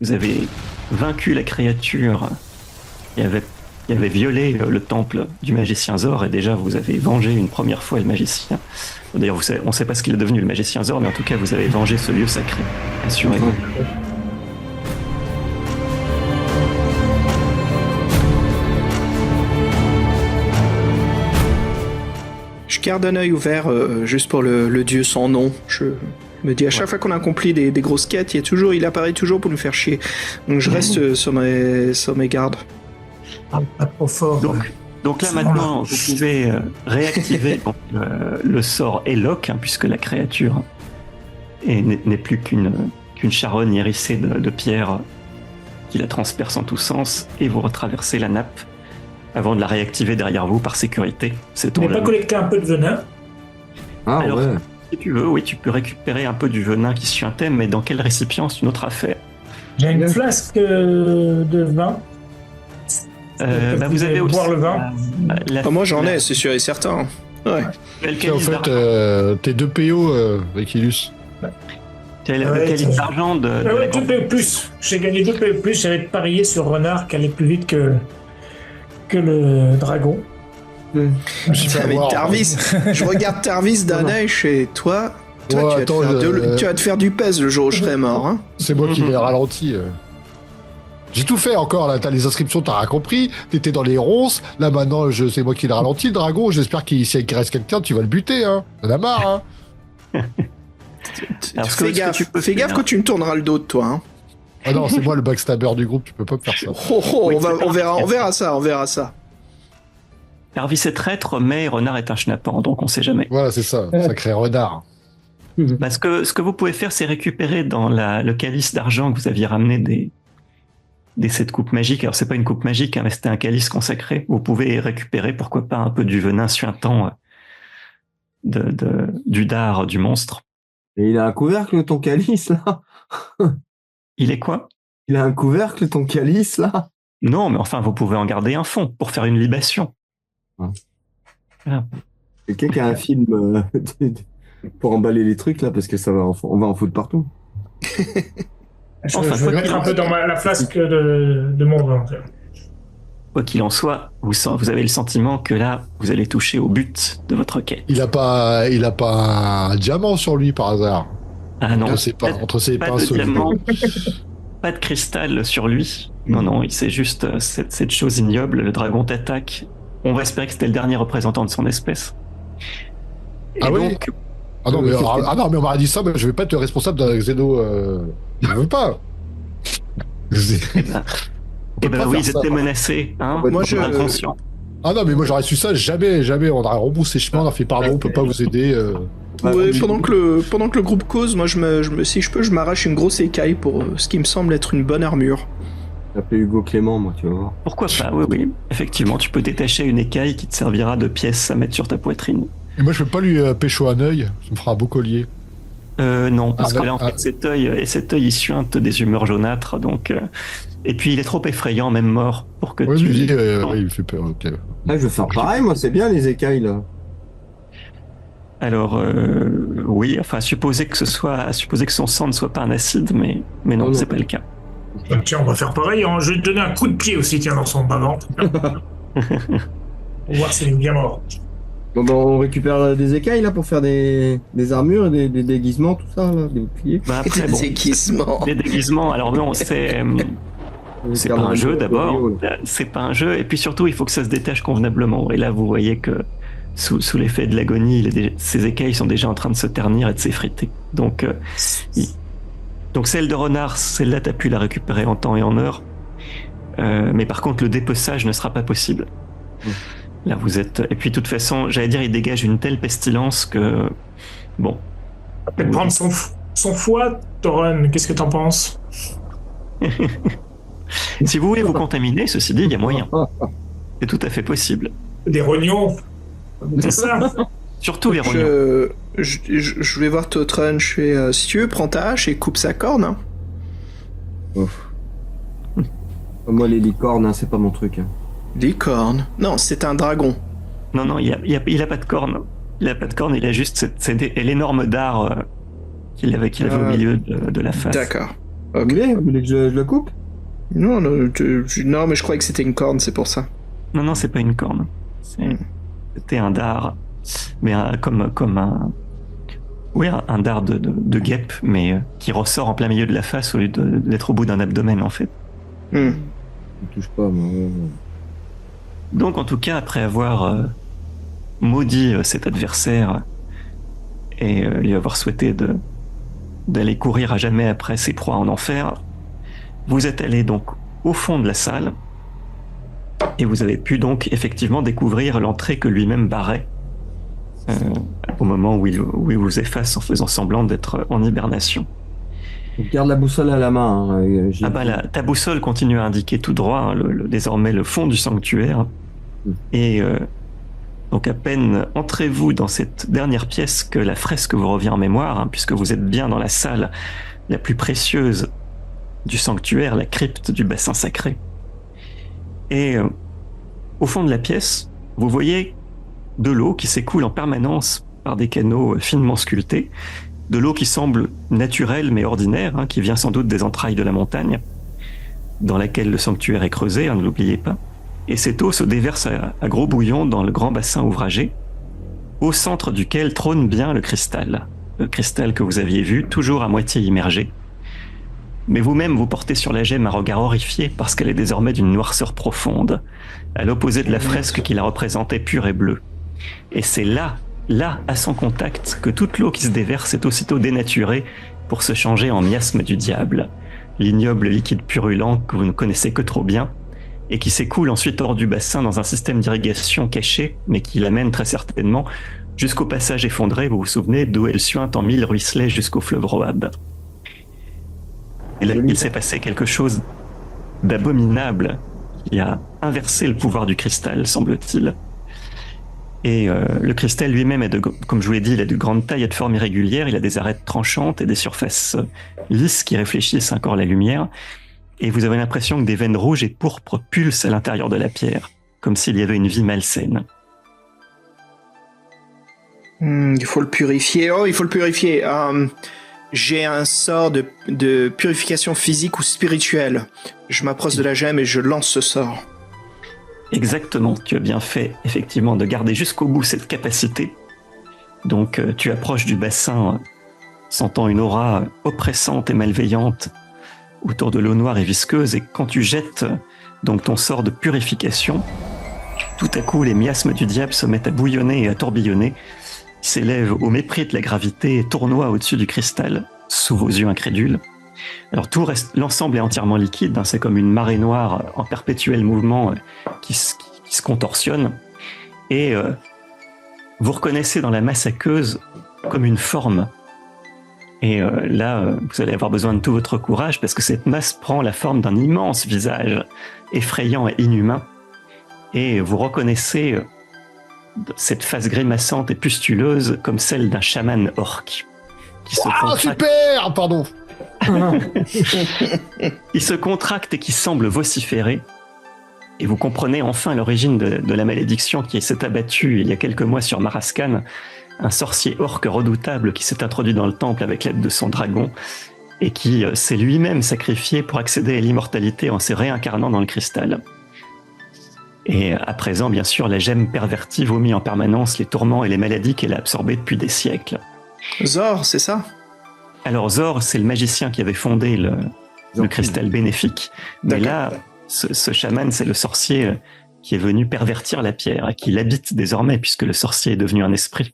vous avez vaincu la créature qui avait violé le temple du magicien Zor, et déjà vous avez vengé une première fois le magicien. D'ailleurs on ne sait pas ce qu'il est devenu, le magicien Zor, mais en tout cas vous avez vengé ce lieu sacré, assurément. garde un œil ouvert juste pour le dieu sans nom. Je me dis à chaque fois qu'on accomplit des grosses quêtes, il apparaît toujours pour nous faire chier. Donc je reste sur mes gardes. Pas trop fort. Donc là maintenant, vous pouvez réactiver donc, le sort Éloque, puisque la créature n'est plus qu'une charogne hérissée de pierre qui la transperce en tous sens, et vous retraversez la nappe avant de la réactiver derrière vous par sécurité. Tu n'as pas collecté un peu de venin? Alors, ouais. si tu veux, oui, tu peux récupérer un peu du venin qui suit un thème, mais dans quel récipient, c'est une autre affaire. J'ai une flasque de vin. Vous avez aussi boire le vin. Moi j'en ai, c'est sûr et certain. Ouais. En fait, tes 2 PO, Rekilus. Tu as le calice d'argent de Ouais, 2 PE plus. J'ai gagné 2 PE plus. J'avais parié sur Renard qui allait plus vite que le dragon. Mais Tarvis, je regarde Tarvis d'un œil chez toi. Tu vas te faire du pèse le jour où je serai mort. Hein. C'est moi qui l'ai ralenti. J'ai tout fait encore, là, t'as les inscriptions, t'as rien compris, t'étais dans les ronces, là maintenant c'est moi qui l'ai ralenti, le dragon, j'espère qu'il reste quelqu'un, tu vas le buter, hein. T'en as marre, hein. Fais gaffe que tu me tourneras le dos de toi, hein. Ah non, c'est moi le backstabber du groupe, tu peux pas me faire ça. On verra ça. Tarvis est traître, mais Renard est un schnappant, donc on sait jamais. Voilà, c'est ça, sacré renard. Ce que vous pouvez faire, c'est récupérer dans le calice d'argent que vous aviez ramené cette coupe magique. Alors c'est pas une coupe magique, mais c'était un calice consacré. Vous pouvez récupérer, pourquoi pas, un peu du venin suintant du dard du monstre. Et il a un couvercle, ton calice, là? Il est quoi? Il a un couvercle, ton calice, là? Non, mais enfin, vous pouvez en garder un fond pour faire une libation. Voilà. Quelqu'un qui a un film pour emballer les trucs, là, parce que on va en foutre partout. Je vais mettre un peu dans la flasque de mon vin. Quoi qu'il en soit, vous avez le sentiment que là, vous allez toucher au but de votre quête. Il a pas un diamant sur lui par hasard. Ah non, entre ses pas pinceaux. de diamant, pas de cristal sur lui. Non, c'est juste cette chose ignoble. Le dragon t'attaque. On va espérer que c'était le dernier représentant de son espèce. Ah oui. Ah non, mais on m'a dit ça, mais je vais pas être responsable d'un Xeno. Je veux pas. Eh ben oui, ils étaient menacés, hein. Moi, inconscient. Ah non, mais moi j'aurais su ça, jamais. On aurait rebroussé chemin, on a fait pardon, on peut pas vous aider. Ouais, pendant que le groupe cause, moi si je peux, je m'arrache une grosse écaille pour ce qui me semble être une bonne armure. J'appelle Hugo Clément, moi, tu vas voir. Pourquoi pas, oui. Effectivement, tu peux détacher une écaille qui te servira de pièce à mettre sur ta poitrine. Et moi je peux pas lui pécho un œil, ça me fera un beau collier. Non, parce que là, en fait, cet œil, il suinte des humeurs jaunâtres, donc... Et puis, il est trop effrayant, même mort, pour que ouais, tu... il me fait peur, ok. Je vais faire pareil, moi, c'est bien, les écailles, là. Alors, oui, enfin, supposer que son sang ne soit pas un acide, mais non, c'est pas le cas. Tiens, on va faire pareil, hein. Je vais te donner un coup de pied aussi, tiens, dans son bas-ventre. On va voir s'il est bien mort. Bon, on récupère des écailles, là, pour faire des armures, des déguisements, tout ça, là, des boucliers. Des déguisements. Des déguisements, alors non, c'est pas un jeu, d'abord. C'est pas un jeu, et puis surtout, il faut que ça se détache convenablement. Et là, vous voyez que sous l'effet de l'agonie, ces écailles sont déjà en train de se ternir et de s'effriter. Donc celle de Renard, celle-là, t'as pu la récupérer en temps et en heure. Mais par contre, le dépeçage ne sera pas possible. Là, vous êtes... Et puis, de toute façon, j'allais dire, il dégage une telle pestilence que... Bon. Peut-être prendre son foie, Toron, qu'est-ce que t'en penses? Si vous voulez vous contaminer, ceci dit, il y a moyen. C'est tout à fait possible. Des rognons. C'est ça. Surtout les rognons. Je vais voir Totron, si tu veux, prends ta hache et coupe sa corne. Hein. Moi, les licornes, hein, c'est pas mon truc. Hein. Licorne? Non, c'est un dragon. Non, il a pas de corne. Il a pas de corne, il a juste l'énorme dard qu'il avait au milieu de la face. D'accord. Okay. Vous voulez que je le coupe? Non, mais je croyais que c'était une corne, c'est pour ça. Non, c'est pas une corne. C'était un dard, mais comme un... Oui, un dard de guêpe, mais qui ressort en plein milieu de la face au lieu d'être au bout d'un abdomen, en fait. Je ne touche pas, moi. Donc, en tout cas, après avoir maudit cet adversaire et lui avoir souhaité d'aller courir à jamais après ses proies en enfer, vous êtes allé donc au fond de la salle et vous avez pu donc effectivement découvrir l'entrée que lui-même barrait au moment où il vous efface en faisant semblant d'être en hibernation. Garde la boussole à la main. Hein, ta boussole continue à indiquer tout droit désormais le fond du sanctuaire. Et donc à peine entrez-vous dans cette dernière pièce que la fresque vous revient en mémoire, hein, puisque vous êtes bien dans la salle la plus précieuse du sanctuaire, la crypte du bassin sacré. Et au fond de la pièce, vous voyez de l'eau qui s'écoule en permanence par des canaux finement sculptés, de l'eau qui semble naturelle mais ordinaire, hein, qui vient sans doute des entrailles de la montagne, dans laquelle le sanctuaire est creusé, hein, ne l'oubliez pas. Et cette eau se déverse à gros bouillons dans le grand bassin ouvragé, au centre duquel trône bien le cristal que vous aviez vu, toujours à moitié immergé. Mais vous-même, vous portez sur la gemme un regard horrifié parce qu'elle est désormais d'une noirceur profonde, à l'opposé de la fresque qui la représentait pure et bleue. Et c'est là, à son contact, que toute l'eau qui se déverse est aussitôt dénaturée pour se changer en miasme du diable, l'ignoble liquide purulent que vous ne connaissez que trop bien, et qui s'écoule ensuite hors du bassin dans un système d'irrigation caché, mais qui l'amène très certainement jusqu'au passage effondré, vous vous souvenez, d'où elle suinte en 1000 ruisselets jusqu'au fleuve Roab. Et là, il s'est passé quelque chose d'abominable qui a inversé le pouvoir du cristal, semble-t-il. Et le cristal lui-même est comme je vous l'ai dit, il est de grande taille et de forme irrégulière, il a des arêtes tranchantes et des surfaces lisses qui réfléchissent encore la lumière. Et vous avez l'impression que des veines rouges et pourpres pulsent à l'intérieur de la pierre, comme s'il y avait une vie malsaine. Il faut le purifier. Oh, il faut le purifier. J'ai un sort de purification physique ou spirituelle. Je m'approche de la gemme et je lance ce sort. Exactement, tu as bien fait, effectivement, de garder jusqu'au bout cette capacité. Donc, tu approches du bassin, sentant une aura oppressante et malveillante autour de l'eau noire et visqueuse, et quand tu jettes donc ton sort de purification, tout à coup, les miasmes du diable se mettent à bouillonner et à tourbillonner, s'élèvent au mépris de la gravité et tournoient au-dessus du cristal, sous vos yeux incrédules. Alors l'ensemble est entièrement liquide, hein, c'est comme une marée noire en perpétuel mouvement qui se contorsionne, et vous reconnaissez dans la masse aqueuse comme une forme. Et là, vous allez avoir besoin de tout votre courage, parce que cette masse prend la forme d'un immense visage, effrayant et inhumain, et vous reconnaissez cette face grimaçante et pustuleuse comme celle d'un chaman orc. Qui se contracte... super. Pardon. Il se contracte et qui semble vociférer. Et vous comprenez enfin l'origine de la malédiction qui s'est abattue il y a quelques mois sur Marascan, un sorcier orc redoutable qui s'est introduit dans le temple avec l'aide de son dragon et qui s'est lui-même sacrifié pour accéder à l'immortalité en se réincarnant dans le cristal. Et à présent, bien sûr, la gemme pervertie vomit en permanence les tourments et les maladies qu'elle a absorbés depuis des siècles. Zor, c'est ça ? Alors Zor, c'est le magicien qui avait fondé le cristal bénéfique. Mais là, ce chaman, c'est le sorcier qui est venu pervertir la pierre et qui l'habite désormais puisque le sorcier est devenu un esprit.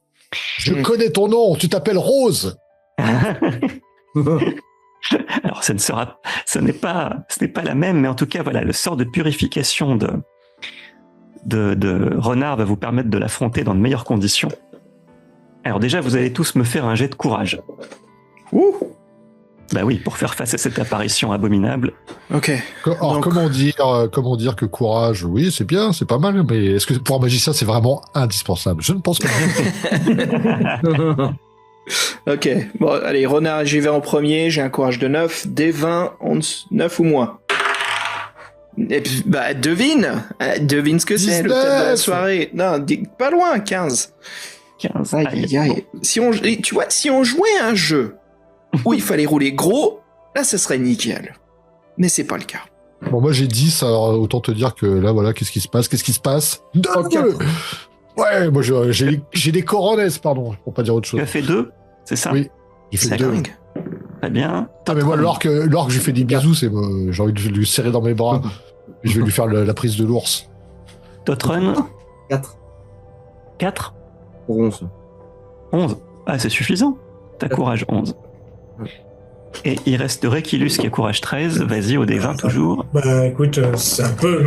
Je connais ton nom, tu t'appelles Rose. Alors ce n'est pas la même, mais en tout cas, voilà, le sort de purification de Renard va vous permettre de l'affronter dans de meilleures conditions. Alors déjà, vous allez tous me faire un jet de courage. Ouh. Bah oui, pour faire face à cette apparition abominable. Ok. Alors, donc... comment dire que courage, oui, c'est bien, c'est pas mal, mais est-ce que pour un magicien, c'est vraiment indispensable ? Je ne pense pas. Ok. Bon, allez, Renard, j'y vais en premier. J'ai un courage de 9. D20, 11, 9 ou moins. Et puis, bah, devine ce que c'est, le thème de la soirée. Non, pas loin, 15. 15. Aïe. Si on jouait à un jeu où il fallait rouler gros, là, ça serait nickel. Mais c'est pas le cas. Bon, moi, j'ai 10, alors autant te dire que là, voilà, qu'est-ce qui se passe 2 Ouais, moi, j'ai des coronets, pardon, pour pas dire autre chose. Tu as fait 2, c'est ça ? Oui, j'ai fait 2. Très bien. Ah, mais moi, l'orque, j'ai fait des bisous, j'ai envie de lui serrer dans mes bras. Je vais lui faire la prise de l'ours. Totrun ? 4. 4 Pour 11. 11. Ah, c'est suffisant. T'as courage 11. Et il reste Réquilus qui a courage 13. Vas-y, au D20 toujours. Bah écoute, c'est un peu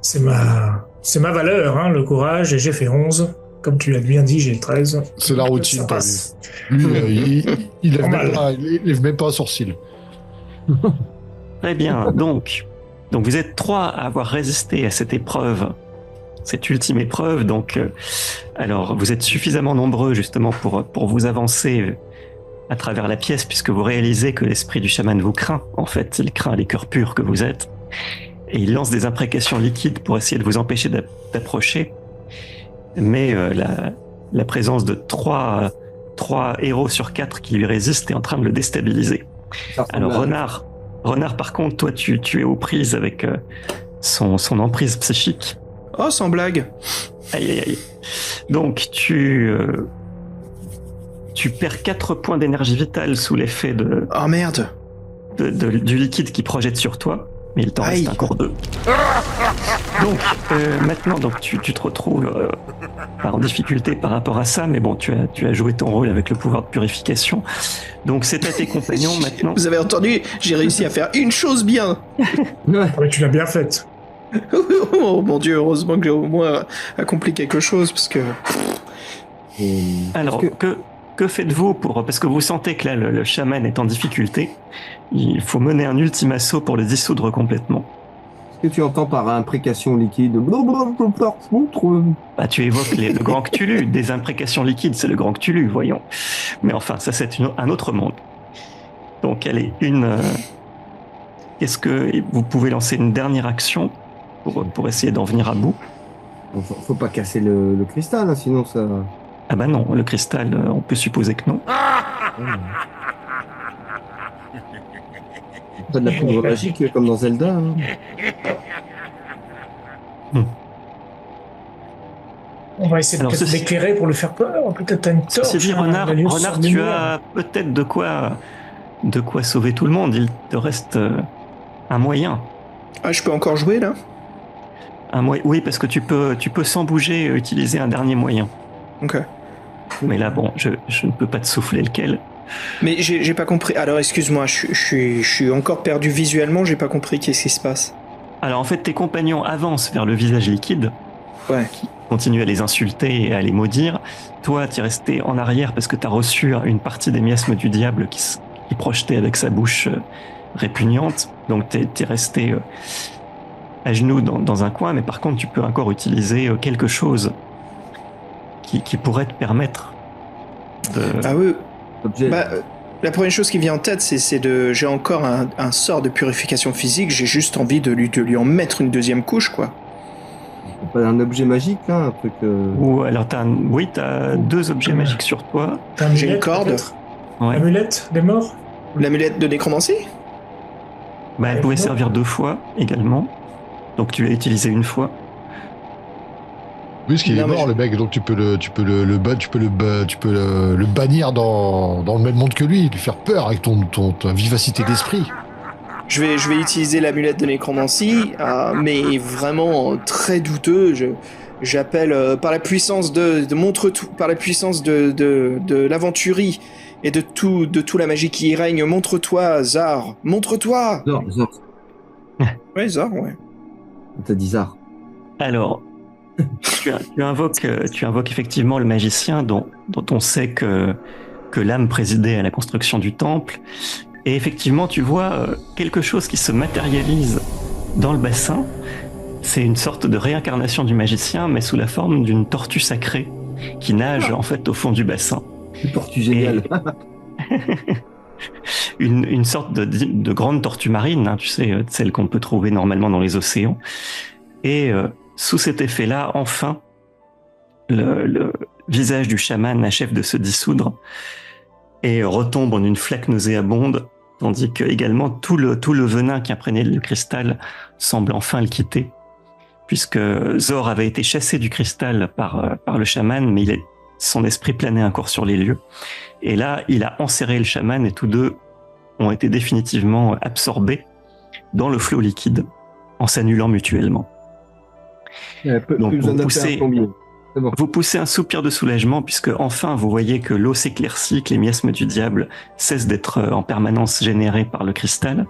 c'est ma valeur, hein, le courage, et j'ai fait 11. Comme tu l'as bien dit, j'ai 13. C'est la routine, Ça t'as passe. vu. Lui, il lève Normal. il lève même pas un sourcil. Très bien. Donc vous êtes 3 à avoir résisté à cette épreuve, cette ultime épreuve. Donc, alors, vous êtes suffisamment nombreux justement pour vous avancer à travers la pièce, puisque vous réalisez que l'esprit du chaman vous craint. En fait, il craint les cœurs purs que vous êtes. Et il lance des imprécations liquides pour essayer de vous empêcher d'approcher. Mais la présence de 3 héros sur 4 qui lui résistent est en train de le déstabiliser. Alors, Renard, par contre, toi, tu es aux prises avec son emprise psychique. Oh, sans blague. Aïe, aïe, aïe. Donc, tu perds 4 points d'énergie vitale sous l'effet Oh merde. du liquide qui projette sur toi, mais il t'en reste Aïe. encore 2. Donc, maintenant, tu te retrouves en difficulté par rapport à ça, mais bon, tu as joué ton rôle avec le pouvoir de purification. Donc, c'est à tes compagnons maintenant. Vous avez entendu, j'ai réussi à faire une chose bien. Ah, mais tu l'as bien faite. Oh mon Dieu, heureusement que j'ai au moins accompli quelque chose, parce que... Alors, que faites-vous parce que vous sentez que là, le chaman est en difficulté. Il faut mener un ultime assaut pour le dissoudre complètement. Qu'est-ce que tu entends par imprécation liquide? Bah, tu évoques le grand Cthulhu. Des imprécations liquides, c'est le grand Cthulhu, voyons. Mais enfin, ça, c'est un autre monde. Donc, elle est Est-ce que vous pouvez lancer une dernière action pour essayer d'en venir à bout? Faut pas casser le cristal, hein, sinon ça... Ah bah non, le cristal, on peut supposer que non. Pas de la poudre magique comme dans Zelda. Hein. On va essayer Alors, peut-être d'éclairer pour le faire peur. Peut-être t'as une torche. Ceci dit, Renard, un alliance tu lumière. as peut-être de quoi sauver tout le monde. Il te reste un moyen. Ah, je peux encore jouer, là? Oui, parce que tu peux sans bouger utiliser un dernier moyen. Ok. Mais là, bon, je ne peux pas te souffler lequel. Mais j'ai pas compris. Alors, excuse-moi, je suis encore perdu visuellement, j'ai pas compris qu'est-ce qui se passe. Alors en fait, tes compagnons avancent vers le visage liquide, Ouais. qui continue à les insulter et à les maudire. Toi, tu es resté en arrière parce que tu as reçu une partie des miasmes du diable qui projetait avec sa bouche répugnante. Donc tu es resté à genoux dans un coin, mais par contre, tu peux encore utiliser quelque chose qui pourrait te permettre de... Ah oui. Objet. Bah, la première chose qui vient en tête, j'ai encore un sort de purification physique, j'ai juste envie de lui en mettre une deuxième couche, quoi. Pas un objet magique, là, un truc... Ou alors t'as 2 objets magiques sur toi. T'as un J'ai une amulette, corde. peut-être Ouais. Amulette des morts. L'amulette de nécromancie? Bah, elle pouvait servir 2 fois également. Donc tu l'as utilisé une fois. Oui, parce qu'il est Non, mais mort, le mec, donc tu peux le bannir dans le même monde que lui, lui faire peur avec ta vivacité d'esprit. Je vais utiliser l'amulette de nécromancie, mais vraiment très douteux. J'appelle par la puissance par la puissance de l'aventurie et de tout la magie qui y règne. Montre-toi, Zar. Montre-toi. Zor. Ouais, Zar, ouais. T'as dit Zar. Alors, tu invoques effectivement le magicien dont on sait que l'âme présidait à la construction du temple. Et effectivement, tu vois quelque chose qui se matérialise dans le bassin. C'est une sorte de réincarnation du magicien, mais sous la forme d'une tortue sacrée qui nage en fait au fond du bassin. Une tortue géniale. Une sorte de grande tortue marine, hein, tu sais, celle qu'on peut trouver normalement dans les océans. Et sous cet effet-là, enfin, le visage du chaman achève de se dissoudre et retombe en une flaque nauséabonde, tandis que également tout le venin qui imprégnait le cristal semble enfin le quitter, puisque Zor avait été chassé du cristal par le chaman, mais son esprit planait encore sur les lieux. Et là, il a enserré le chaman et tous deux ont été définitivement absorbés dans le flot liquide, en s'annulant mutuellement. Ouais, Donc, plus besoin vous d'appeler poussez- un plombier. C'est bon. Vous poussez un soupir de soulagement puisque enfin vous voyez que l'eau s'éclaircit, que les miasmes du diable cessent d'être en permanence générés par le cristal,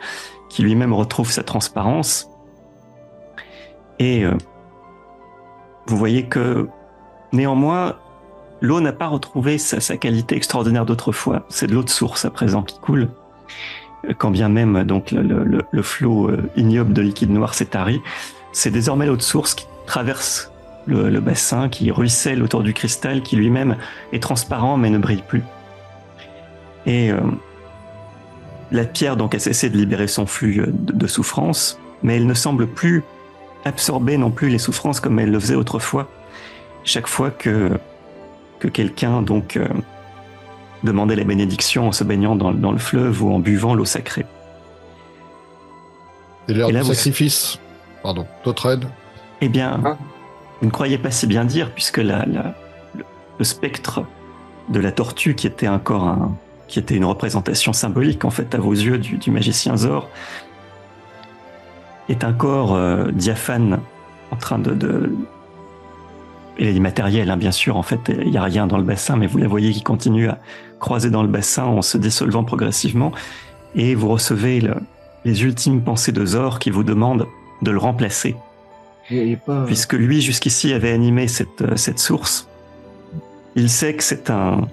qui lui-même retrouve sa transparence. Et vous voyez que néanmoins, l'eau n'a pas retrouvé sa qualité extraordinaire d'autrefois. C'est de l'eau de source à présent qui coule. Quand bien même donc le flot ignoble de liquide noir s'est tari, c'est désormais l'eau de source qui traverse le bassin, qui ruisselle autour du cristal, qui lui-même est transparent mais ne brille plus. Et la pierre donc a cessé de libérer son flux de souffrance, mais elle ne semble plus absorber non plus les souffrances comme elle le faisait autrefois. Chaque fois que quelqu'un donc demandait la bénédiction en se baignant dans le fleuve ou en buvant l'eau sacrée. C'est l'heure Et là, du vous- sacrifice. Pardon. Totred. Eh bien, Ah. vous ne croyez pas si bien dire, puisque le spectre de la tortue, qui était qui était une représentation symbolique en fait à vos yeux du magicien Zor, est un corps diaphane en train il est immatériel, hein, bien sûr. En fait, il n'y a rien dans le bassin, mais vous la voyez qui continue à croiser dans le bassin en se dissolvant progressivement, et vous recevez les ultimes pensées de Zor qui vous demandent de le remplacer. Il y a pas... Puisque lui, jusqu'ici, avait animé cette source, il sait que c'est un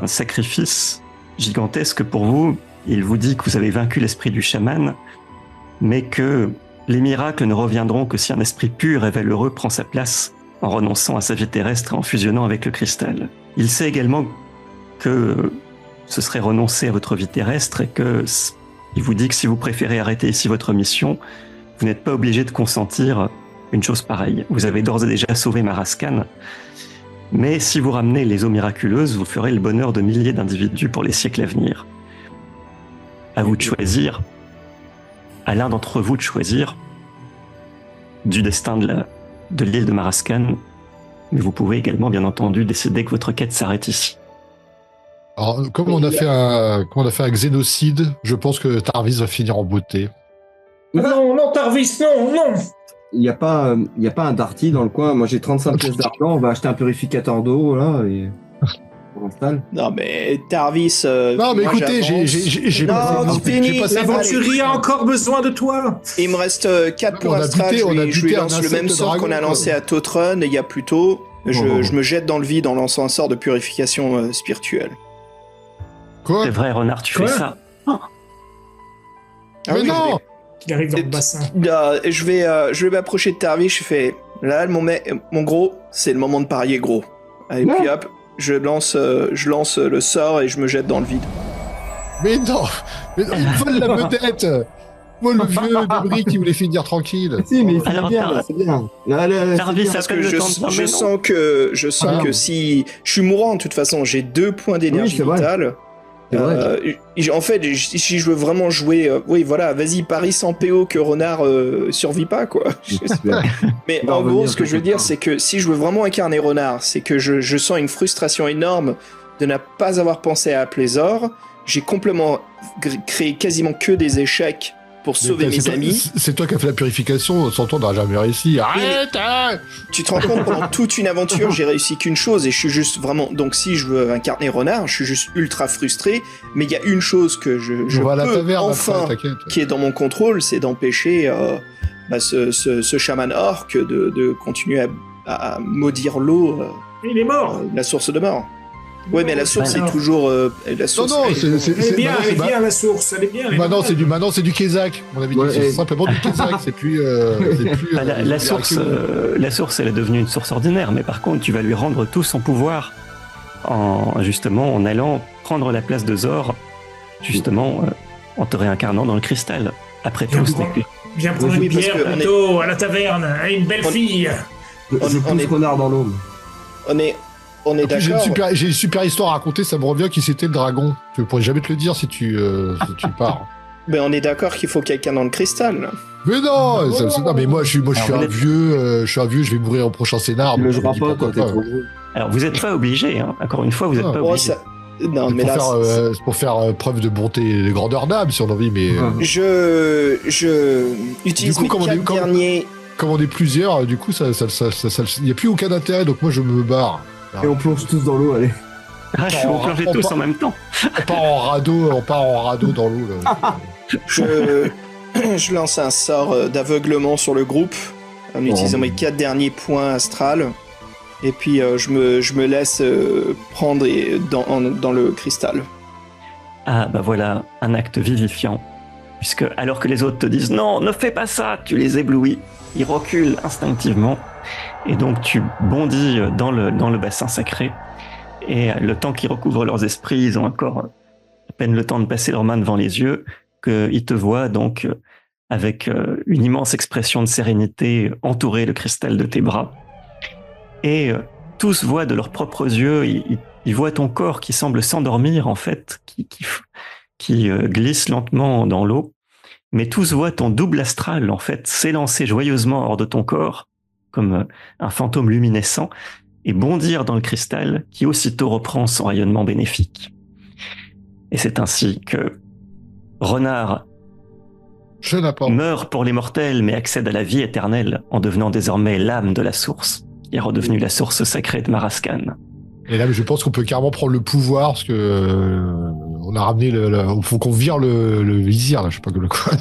sacrifice gigantesque pour vous. Il vous dit que vous avez vaincu l'esprit du chaman, mais que les miracles ne reviendront que si un esprit pur et valeureux prend sa place en renonçant à sa vie terrestre et en fusionnant avec le cristal. Il sait également que ce serait renoncer à votre vie terrestre et il vous dit que si vous préférez arrêter ici votre mission, vous n'êtes pas obligé de consentir une chose pareille. Vous avez d'ores et déjà sauvé Marascan, mais si vous ramenez les eaux miraculeuses, vous ferez le bonheur de milliers d'individus pour les siècles à venir. À vous de choisir, à l'un d'entre vous de choisir du destin de l'île de Marascan, mais vous pouvez également, bien entendu, décider que votre quête s'arrête ici. Alors, comme on a fait un xénocide, je pense que Tarvis va finir en beauté. Non, Tarvis, non. Il n'y a pas un Darty dans le coin. Moi, j'ai 35 pièces d'argent. On va acheter un purificateur d'eau, là, et on l'installe. Non, mais Tarvis. Non, mais moi, écoutez, j'ai Non, passé- c'est fini. j'ai passé- L'aventurier a encore besoin de toi. Il me reste 4 On points a astral. buté- on a Je lui buté un lance le insecte même sort dragon, qu'on a quoi. lancé à Totron il y a plus tôt. Je me jette dans le vide en lançant un sort de purification spirituelle. Quoi? C'est vrai, Renard, tu Quoi fais ça. Ah Mais oui, non! Il arrive dans le Et- bassin. je vais m'approcher de Tarvis, je fais là mon gros, c'est le moment de parier gros. Et puis hop, je lance le sort et je me jette dans le vide. Mais non! Mais non, il vole la vedette! Moi, le vieux débris qui voulait finir tranquille. Si, mais c'est Alors, bien, là, c'est bien. Là, c'est Tarvis, bien. ça Parce que peine je le temps de dormir, sens Ah. que si je suis mourant de toute façon, j'ai 2 points d'énergie Oui, c'est vrai. vitale. C'est vrai. En fait, si je veux vraiment jouer, oui, voilà, vas-y, parie sans PO que Renard survit pas, quoi. Super. Mais Il va en gros, revenir, ce que je veux t'inquiète dire, pas. c'est que si je veux vraiment incarner Renard, c'est que je sens une frustration énorme de ne pas avoir pensé à appeler Zor. J'ai complètement créé quasiment que des échecs pour sauver Mais mes c'est toi- amis. C'est toi qui as fait la purification, sans toi, on n'aurait jamais réussi. Arrête! hein. Tu te rends compte, pendant toute une aventure, j'ai réussi qu'une chose et je suis juste vraiment. Donc, si je veux incarner Renard, je suis juste ultra frustré. Mais il y a une chose que je On va à la peux taverne enfin, après, t'inquiète. qui est dans mon contrôle, c'est d'empêcher ce chaman orc de continuer à maudire l'eau, Il est mort. la source de mort. Ouais, mais la source Alors. est toujours. La Non, source. non, c'est. Elle est bien, maintenant, elle est c'est- bien la source, elle est bien. elle est Maintenant, normale. c'est du Kézak. On avait dit Ouais, que c'est et- simplement du Kézak. C'est plus. Bah, la source, la source, elle est devenue une source ordinaire, mais par contre, tu vas lui rendre tout son pouvoir justement en allant prendre la place de Zor, justement en te réincarnant dans le cristal. Après tout, ce n'est que- Viens prendre Oui, une parce bière que on est- bientôt à la taverne, à une belle fille. Je on pousse est- Renard dans l'eau. On est En plus, d'accord. j'ai une super histoire à raconter. Ça me revient qui c'était le dragon. Tu pourrais jamais te le dire si tu pars. Mais on est d'accord qu'il faut quelqu'un dans le cristal. Mais non, non, mais moi je suis Alors, un vous êtes- vieux, je vais mourir au prochain scénar. Tu donc le je me joueras dis pas, pourquoi toi, t'es trop gros. Alors, vous n'êtes pas obligé, hein. Encore une fois, vous n'êtes Ah. pas Oh, obligé. ça... Non, C'est mais pour là. faire, c'est pour faire preuve de bonté et de grandeur d'âme si on a envie, mais Ouais. Je utilise Du coup, mes comme on est- 4 comme- derniers. comme on est plusieurs, du coup, il n'y a plus aucun intérêt, donc moi je me barre. Et on plonge tous dans l'eau, allez. Ah, je vous plongez tous en même temps. On part en radeau dans l'eau. Là. Je lance un sort d'aveuglement sur le groupe en utilisant mes 4 derniers points astrales. Et puis je me laisse prendre dans le cristal. Ah bah voilà, un acte vivifiant. Puisque alors que les autres te disent « Non, ne fais pas ça !» tu les éblouis. Ils reculent instinctivement. Et donc tu bondis dans le bassin sacré. Et le temps qu'ils recouvrent leurs esprits, ils ont encore à peine le temps de passer leurs mains devant les yeux, qu'ils te voient donc avec une immense expression de sérénité entourer le cristal de tes bras. Et tous voient de leurs propres yeux, ils voient ton corps qui semble s'endormir en fait, qui glisse lentement dans l'eau, mais tous voient ton double astral en fait s'élancer joyeusement hors de ton corps, comme un fantôme luminescent, et bondir dans le cristal qui aussitôt reprend son rayonnement bénéfique. Et c'est ainsi que Renard meurt pour les mortels mais accède à la vie éternelle en devenant désormais l'âme de la source, qui est redevenue la source sacrée de Marascan. Et là, je pense qu'on peut carrément prendre le pouvoir parce que on a ramené il faut qu'on vire le vizir, là, je sais pas quoi.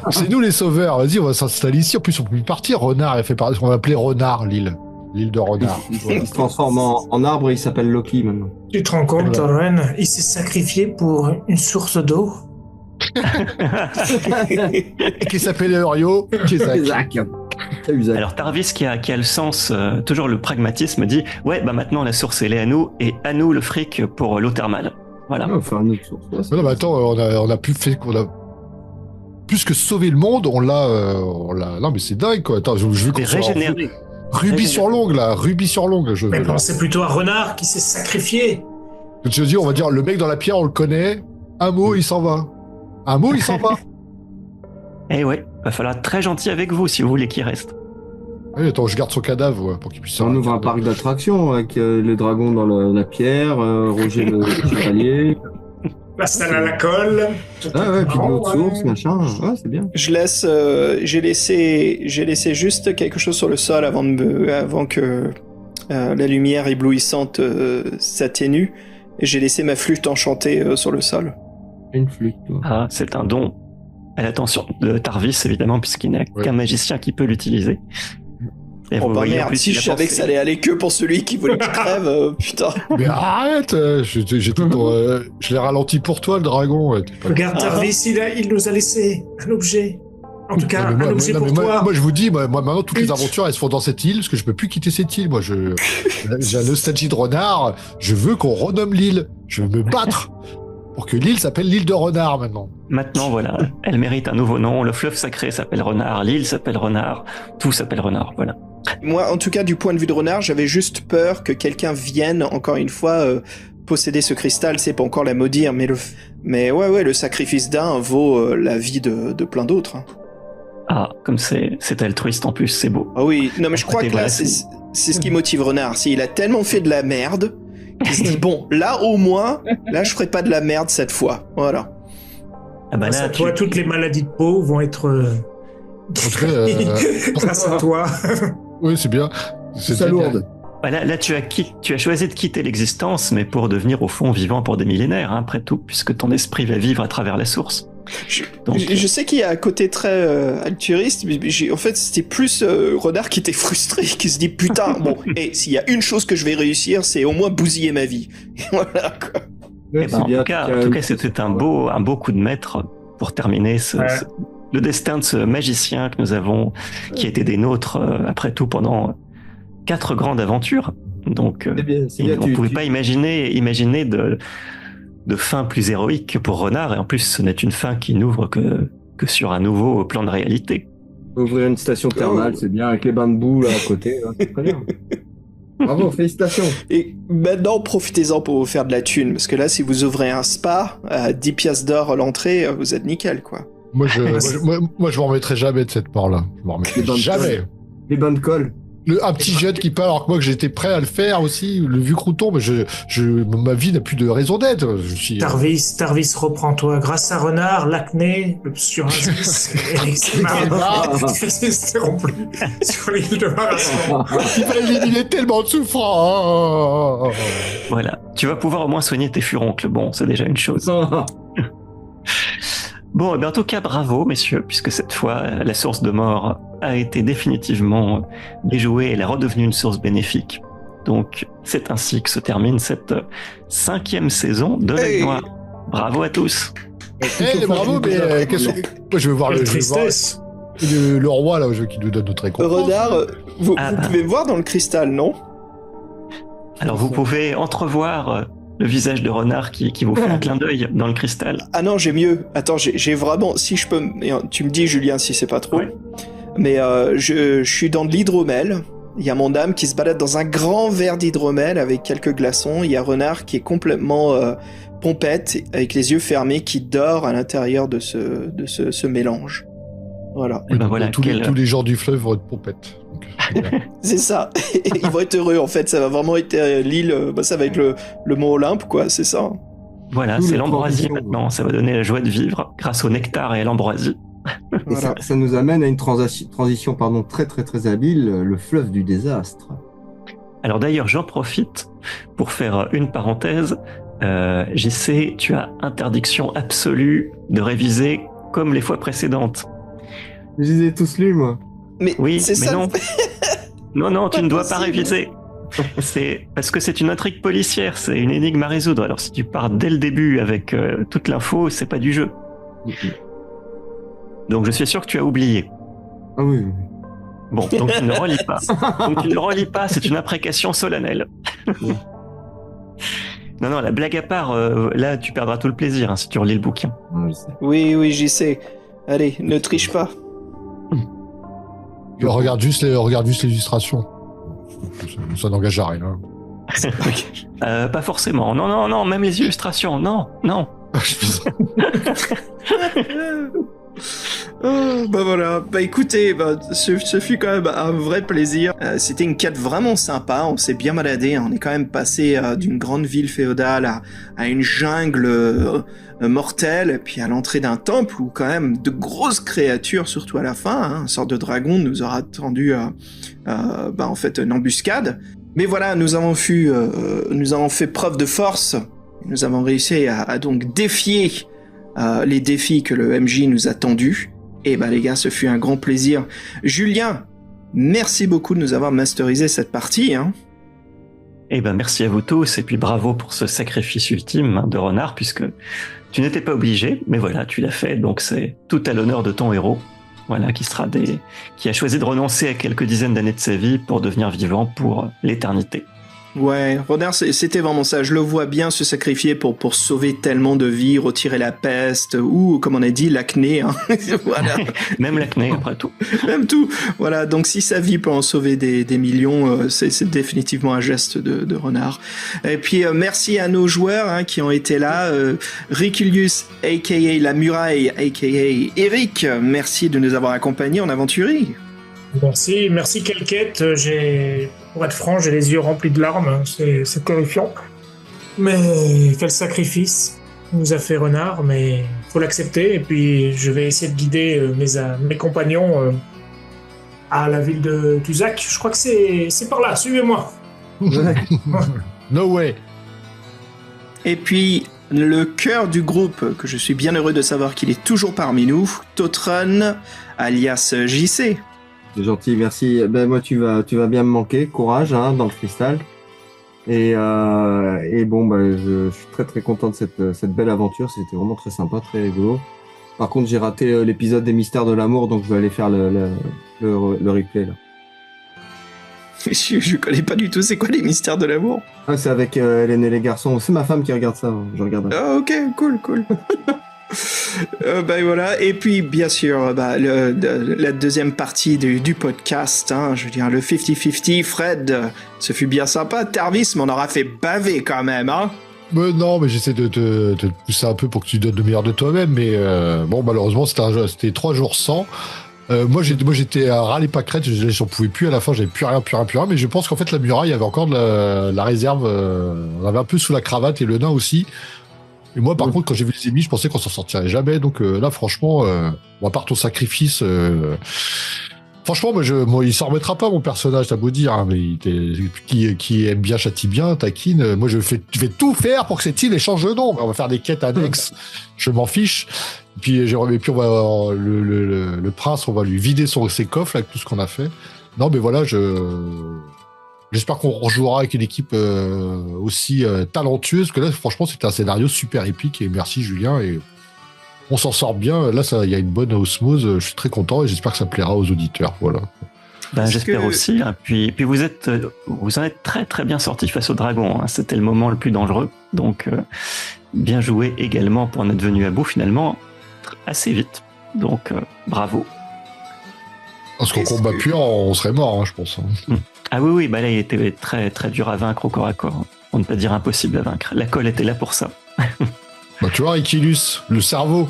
C'est nous les sauveurs. Vas-y, on va s'installer ici. En plus, on peut plus partir. Renard, il fait partie de ce qu'on va appeler Renard, l'île de Renard. Il se transforme en arbre et il s'appelle Loki maintenant. Tu te rends compte, Ren, il s'est sacrifié pour une source d'eau. Et qui s'appelle Eurio. Isaac. Alors Tarvis qui a le sens, toujours le pragmatisme, dit « Ouais, bah maintenant la source elle est à nous, et à nous le fric pour l'eau thermale. » Voilà. On va faire une autre source. Non, mais attends, on a plus que sauver le monde, on l'a. Non, mais c'est dingue, quoi. Attends, je veux qu'on soit régénéré. Rubis sur l'ongle, là. Rubis sur l'ongle, je veux. Mais pensez plutôt à Renard qui s'est sacrifié. Tu veux dire, on va dire, le mec dans la pierre, on le connaît. Un mot, il s'en va. Un mot, il s'en va. Eh ouais, va falloir être très gentil avec vous si vous voulez qu'il reste. Oui, attends, je garde son cadavre pour qu'il puisse... On ouvre un parc d'attractions avec le dragon dans la pierre, Roger le chevalier. La salle à la colle. Ah ouais, puis de l'autre source, machin. Ouais, c'est bien. J'ai laissé juste quelque chose sur le sol avant que la lumière éblouissante s'atténue. Et j'ai laissé ma flûte enchantée sur le sol. Une flûte, toi. Ah, c'est un don. À l'attention de Tarvis, évidemment, puisqu'il n'y a qu'un magicien qui peut l'utiliser. Et oh bah merde, si je savais que ça allait aller que pour celui qui voulait qu'il crève, putain. Mais arrête, je l'ai ralenti pour toi, le dragon. Regarde, Tarvis, il nous a laissé un objet. En tout cas, un objet pour toi. Moi, je vous dis, moi, maintenant, toutes les aventures, elles se font dans cette île, parce que je peux plus quitter cette île. Moi, j'ai un nostalgie de renard. Je veux qu'on renomme l'île. Je veux me battre pour que l'île s'appelle l'île de Renard, maintenant. Maintenant, voilà. Elle mérite un nouveau nom. Le fleuve sacré s'appelle Renard. L'île s'appelle Renard. Tout s'appelle Renard, voilà. Moi, en tout cas, du point de vue de Renard, j'avais juste peur que quelqu'un vienne, encore une fois, posséder ce cristal. C'est pas encore la maudire, mais ouais, le sacrifice d'un vaut la vie de plein d'autres. Hein. Ah, comme c'est altruiste en plus, c'est beau. Ah oui, non mais je crois que là, c'est ce qui motive Renard. Il a tellement fait de la merde qu'il se dit, bon, là au moins, là je ferai pas de la merde cette fois. Voilà. Ah bah là, toi, toutes les maladies de peau vont être... grâce à toi. Oui, c'est bien. C'est lourde. Bah là, tu as choisi de quitter l'existence, mais pour devenir au fond vivant pour des millénaires, hein, après tout, puisque ton esprit va vivre à travers la source. Je sais qu'il y a un côté très altruiste, mais en fait c'était plus Renard qui était frustré, qui se dit putain, bon, et s'il y a une chose que je vais réussir, c'est au moins bousiller ma vie. Voilà quoi. Et ben, en tout cas, c'était un beau coup de maître pour terminer le destin de ce magicien que nous avons, qui était des nôtres après tout pendant 4 grandes aventures. Donc, on ne pouvait pas imaginer de fin plus héroïque pour Renard, et en plus ce n'est une fin qui n'ouvre que sur un nouveau plan de réalité. Ouvrir une station thermale, c'est bien, avec les bains de boue là à côté, là, c'est très bien. Bravo, félicitations. Et maintenant, profitez-en pour vous faire de la thune, parce que là, si vous ouvrez un spa à 10 piastres d'or à l'entrée, vous êtes nickel, quoi. Moi, je m'en remettrai jamais de cette part-là. Je m'en remettrai jamais. Les bains de colle. Un petit jeune qui parle alors que moi que j'étais prêt à le faire aussi, le vieux crouton, mais ma vie n'a plus de raison d'être. Je suis. Tarvis, reprends-toi. Grâce à Renard, l'acné, le psoriasis et l'eczéma n'existeront plus sur l'île de Marasson. Imagine, il est tellement souffrant. Voilà. Tu vas pouvoir au moins soigner tes furoncles. Bon, c'est déjà une chose. Bon, en tout cas, bravo, messieurs, puisque cette fois, la source de mort a été définitivement déjouée et elle est redevenue une source bénéfique. Donc, c'est ainsi que se termine cette 5e saison de l'Œil Noir. Bravo à tous. Bravo, mais qu'est-ce que... Moi, je veux voir le roi, là, qui nous donne notre récompense. Renard, vous pouvez me voir dans le cristal, non? Alors, vous pouvez entrevoir... le visage de Renard qui vous fait un clin d'œil dans le cristal. Ah non, j'ai mieux. Attends, j'ai vraiment... Si je peux... Tu me dis, Julien, si c'est pas trop. Ouais. Mais je suis dans de l'hydromel. Il y a mon âme qui se balade dans un grand verre d'hydromel avec quelques glaçons. Il y a Renard qui est complètement pompette, avec les yeux fermés, qui dort à l'intérieur de ce mélange. Voilà. Et ben voilà tous les gens du fleuve vont être pompettes. C'est ça. Ils vont être heureux en fait. Ça va vraiment être l'île. Ça va être le mont Olympe, quoi. C'est ça. Voilà, c'est l'ambroisie maintenant. Ça va donner la joie de vivre grâce au nectar et à l'ambroisie. Voilà. Ça nous amène à une transition très très très habile, le fleuve du désastre. Alors d'ailleurs, j'en profite pour faire une parenthèse. JC, tu as interdiction absolue de réviser comme les fois précédentes. Je les ai tous lus, moi. Mais oui, c'est mais ça. non, tu ne dois pas réviser. C'est parce que c'est une intrigue policière, c'est une énigme à résoudre. Alors si tu pars dès le début avec toute l'info, c'est pas du jeu. Donc je suis sûr que tu as oublié. Ah oui. Bon, donc tu ne relis pas. Donc tu ne relis pas, c'est une imprécation solennelle. Non, la blague à part, là tu perdras tout le plaisir si tu relis le bouquin. Oui, j'y sais. Allez, ne triche pas. Regarde juste l'illustration. Ça n'engage à rien. Pas forcément. Non, même les illustrations. Non. Voilà. Écoutez, ce fut quand même un vrai plaisir. C'était une quête vraiment sympa. On s'est bien baladé. On est quand même passé d'une grande ville féodale à une jungle mortelle, et puis à l'entrée d'un temple où quand même de grosses créatures, surtout à la fin, une sorte de dragon nous aura tendu en fait une embuscade. Mais voilà, nous avons fait preuve de force. Nous avons réussi à donc défier les défis que le MJ nous a tendus. Et les gars, ce fut un grand plaisir. Julien, merci beaucoup de nous avoir masterisé cette partie. Merci à vous tous, et puis bravo pour ce sacrifice ultime de Renard, puisque tu n'étais pas obligé, mais voilà, tu l'as fait, donc c'est tout à l'honneur de ton héros, voilà, qui a choisi de renoncer à quelques dizaines d'années de sa vie pour devenir vivant pour l'éternité. Ouais, Renard, c'était vraiment ça. Je le vois bien se sacrifier pour sauver tellement de vies, retirer la peste, ou, comme on a dit, l'acné. Voilà. Même l'acné, après tout. Même tout. Voilà, donc si sa vie peut en sauver des millions, c'est définitivement un geste de Renard. Et puis, merci à nos joueurs qui ont été là. Riculius, a.k.a. La Muraille, a.k.a. Eric, merci de nous avoir accompagnés en aventurie. Merci Kelquette. Pour être franc, j'ai les yeux remplis de larmes. C'est terrifiant. Mais quel sacrifice nous a fait Renard, mais faut l'accepter. Et puis je vais essayer de guider mes compagnons à la ville de Tuzac. Je crois que c'est par là. Suivez-moi. No way. Et puis le cœur du groupe, que je suis bien heureux de savoir qu'il est toujours parmi nous, Totron, alias JC. C'est gentil, merci. Moi, tu vas bien me manquer. Courage, dans le cristal. Et je suis très très content de cette belle aventure. C'était vraiment très sympa, très rigolo. Par contre, j'ai raté l'épisode des Mystères de l'amour, donc je vais aller faire le replay là. Je connais pas du tout. C'est quoi les Mystères de l'amour? C'est avec Hélène et les garçons. C'est ma femme qui regarde ça. Je regarde. Ah, ok, cool. Voilà, et puis bien sûr la deuxième partie du podcast, je veux dire le 50-50, Fred, ce fut bien sympa. Tarvis m'en aura fait baver quand même, Non, mais j'essaie de te pousser un peu pour que tu donnes le meilleur de toi-même, mais malheureusement c'était 3 jours sans. J'étais à râler pas crête, j'en pouvais plus à la fin, j'avais plus rien, mais je pense qu'en fait la muraille avait encore de la réserve, on avait un peu sous la cravate et le nain aussi. Et moi par contre quand j'ai vu les ennemis, je pensais qu'on s'en sortirait jamais, donc là franchement, à part ton sacrifice, franchement moi il s'en remettra pas mon personnage, t'as beau dire, hein, mais qui aime bien châtie bien, taquine, moi je vais tout faire pour que cette île échange de nom, on va faire des quêtes annexes, je m'en fiche. Puis on va le prince, on va lui vider ses coffres avec tout ce qu'on a fait. Non, mais voilà, j'espère qu'on rejouera avec une équipe aussi talentueuse, que là, franchement, c'était un scénario super épique. Et merci Julien, et on s'en sort bien. Là, il y a une bonne osmose. Je suis très content et j'espère que ça plaira aux auditeurs. Voilà. Ben, j'espère aussi. Hein. Puis vous en êtes très très bien sorti face au dragon. Hein. C'était le moment le plus dangereux. Donc bien joué également pour en être venu à bout finalement. Assez vite, donc bravo. Parce qu'au combat pur, on serait mort, hein, je pense. Ah oui, bah là il était très très dur à vaincre au corps à corps. On ne peut pas dire impossible à vaincre. La colle était là pour ça. Bah tu vois, Riquilus, le cerveau.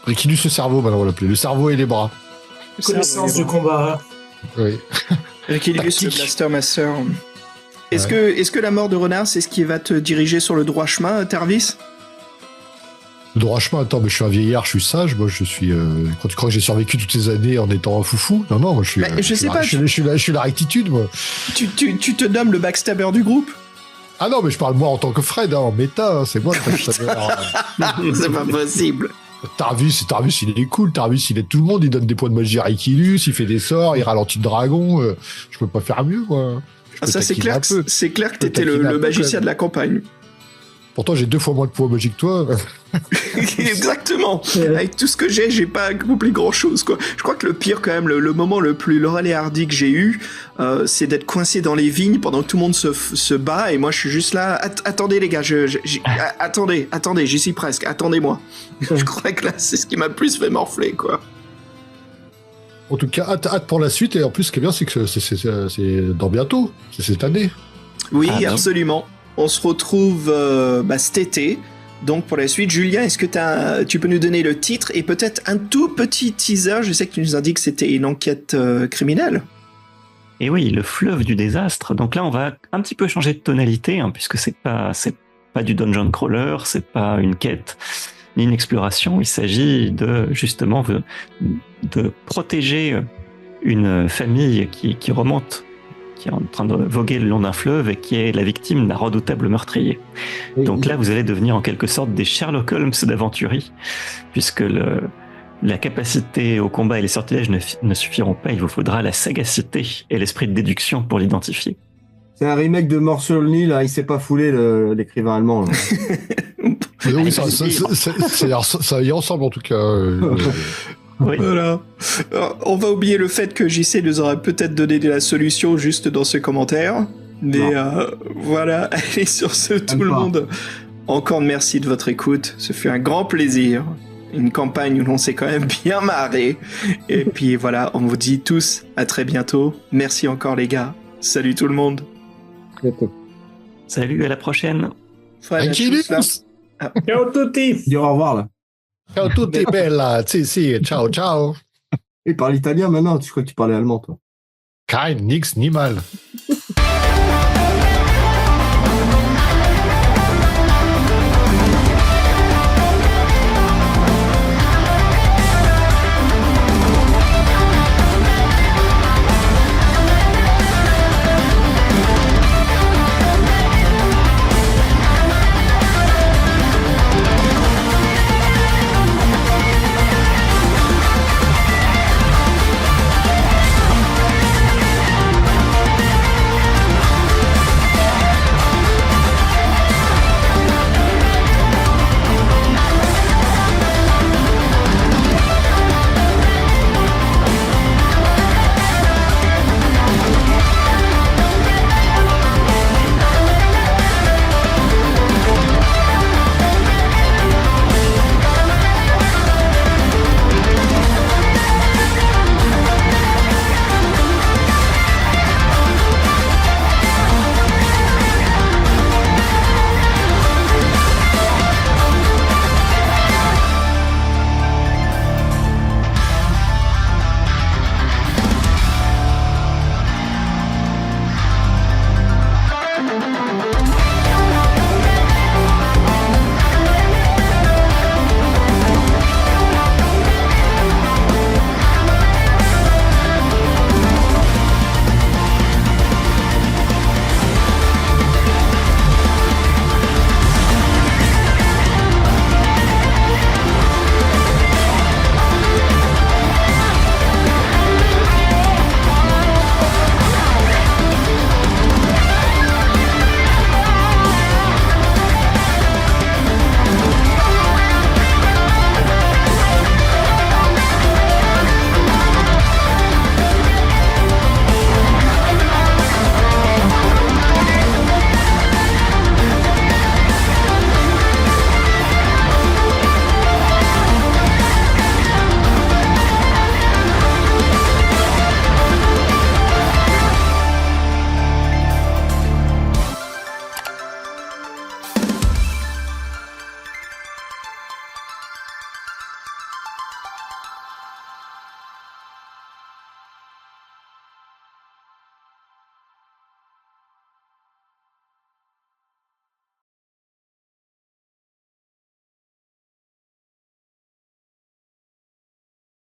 Riquilus le cerveau, maintenant on va l'appeler. Le cerveau et les bras. Connaissance du combat. Oui. Riquilus, le Blaster Master. Est-ce que la mort de Renard, c'est ce qui va te diriger sur le droit chemin, Tarvis? Le droit chemin, attends, mais je suis un vieillard, je suis sage, moi je suis. Quand tu crois que j'ai survécu toutes ces années en étant un foufou? Non, moi je suis. Je suis la rectitude, moi. Tu te nommes le backstabber du groupe? Ah non, mais je parle moi en tant que Fred, hein, en méta, c'est moi le backstabber. C'est pas possible. Tarvis, il est cool, Tarvis, il aide tout le monde, il donne des points de magie à Riquilus, il fait des sorts, il ralentit le dragon, je peux pas faire mieux, moi. Ça, c'est clair que t'étais le magicien de la campagne. Pourtant, j'ai 2 fois moins de poids magique que toi. Exactement. Avec tout ce que j'ai pas accompli grand-chose, quoi. Je crois que le pire, quand même, le moment le plus laurel et hardi que j'ai eu, c'est d'être coincé dans les vignes pendant que tout le monde se bat, et moi, je suis juste là. Attendez, les gars, attendez, j'y suis presque. Attendez-moi. Je crois que là, c'est ce qui m'a le plus fait morfler, quoi. En tout cas, hâte pour la suite, et en plus, ce qui est bien, c'est que c'est dans bientôt. C'est cette année. Oui, absolument. On se retrouve cet été. Donc pour la suite, Julien, est-ce que tu peux nous donner le titre et peut-être un tout petit teaser? Je sais que tu nous indiques que c'était une enquête criminelle. Et oui, le fleuve du désastre. Donc là, on va un petit peu changer de tonalité, hein, puisque c'est pas du dungeon crawler, c'est pas une quête ni une exploration. Il s'agit justement de protéger une famille qui remonte, qui est en train de voguer le long d'un fleuve et qui est la victime d'un redoutable meurtrier. Oui, donc là, vous allez devenir en quelque sorte des Sherlock Holmes d'aventurie, puisque la capacité au combat et les sortilèges ne suffiront pas, il vous faudra la sagacité et l'esprit de déduction pour l'identifier. C'est un remake de Mort sur le Nil, hein, il s'est pas foulé l'écrivain allemand. Là. Oui, ça y ressemble en tout cas. Oui. Voilà. Alors, on va oublier le fait que JC nous aurait peut-être donné la solution juste dans ce commentaire. Mais voilà, allez, sur ce, tout le monde. Encore merci de votre écoute. Ce fut un grand plaisir. Une campagne où l'on s'est quand même bien marré. Et puis voilà, on vous dit tous à très bientôt. Merci encore les gars. Salut tout le monde. Salut, à la prochaine. Ciao tutti. Dis au revoir là. Ciao tutti bella, si, ciao ciao. Il parle italien maintenant, tu crois que tu parlais allemand toi? Kein, nix, niemals.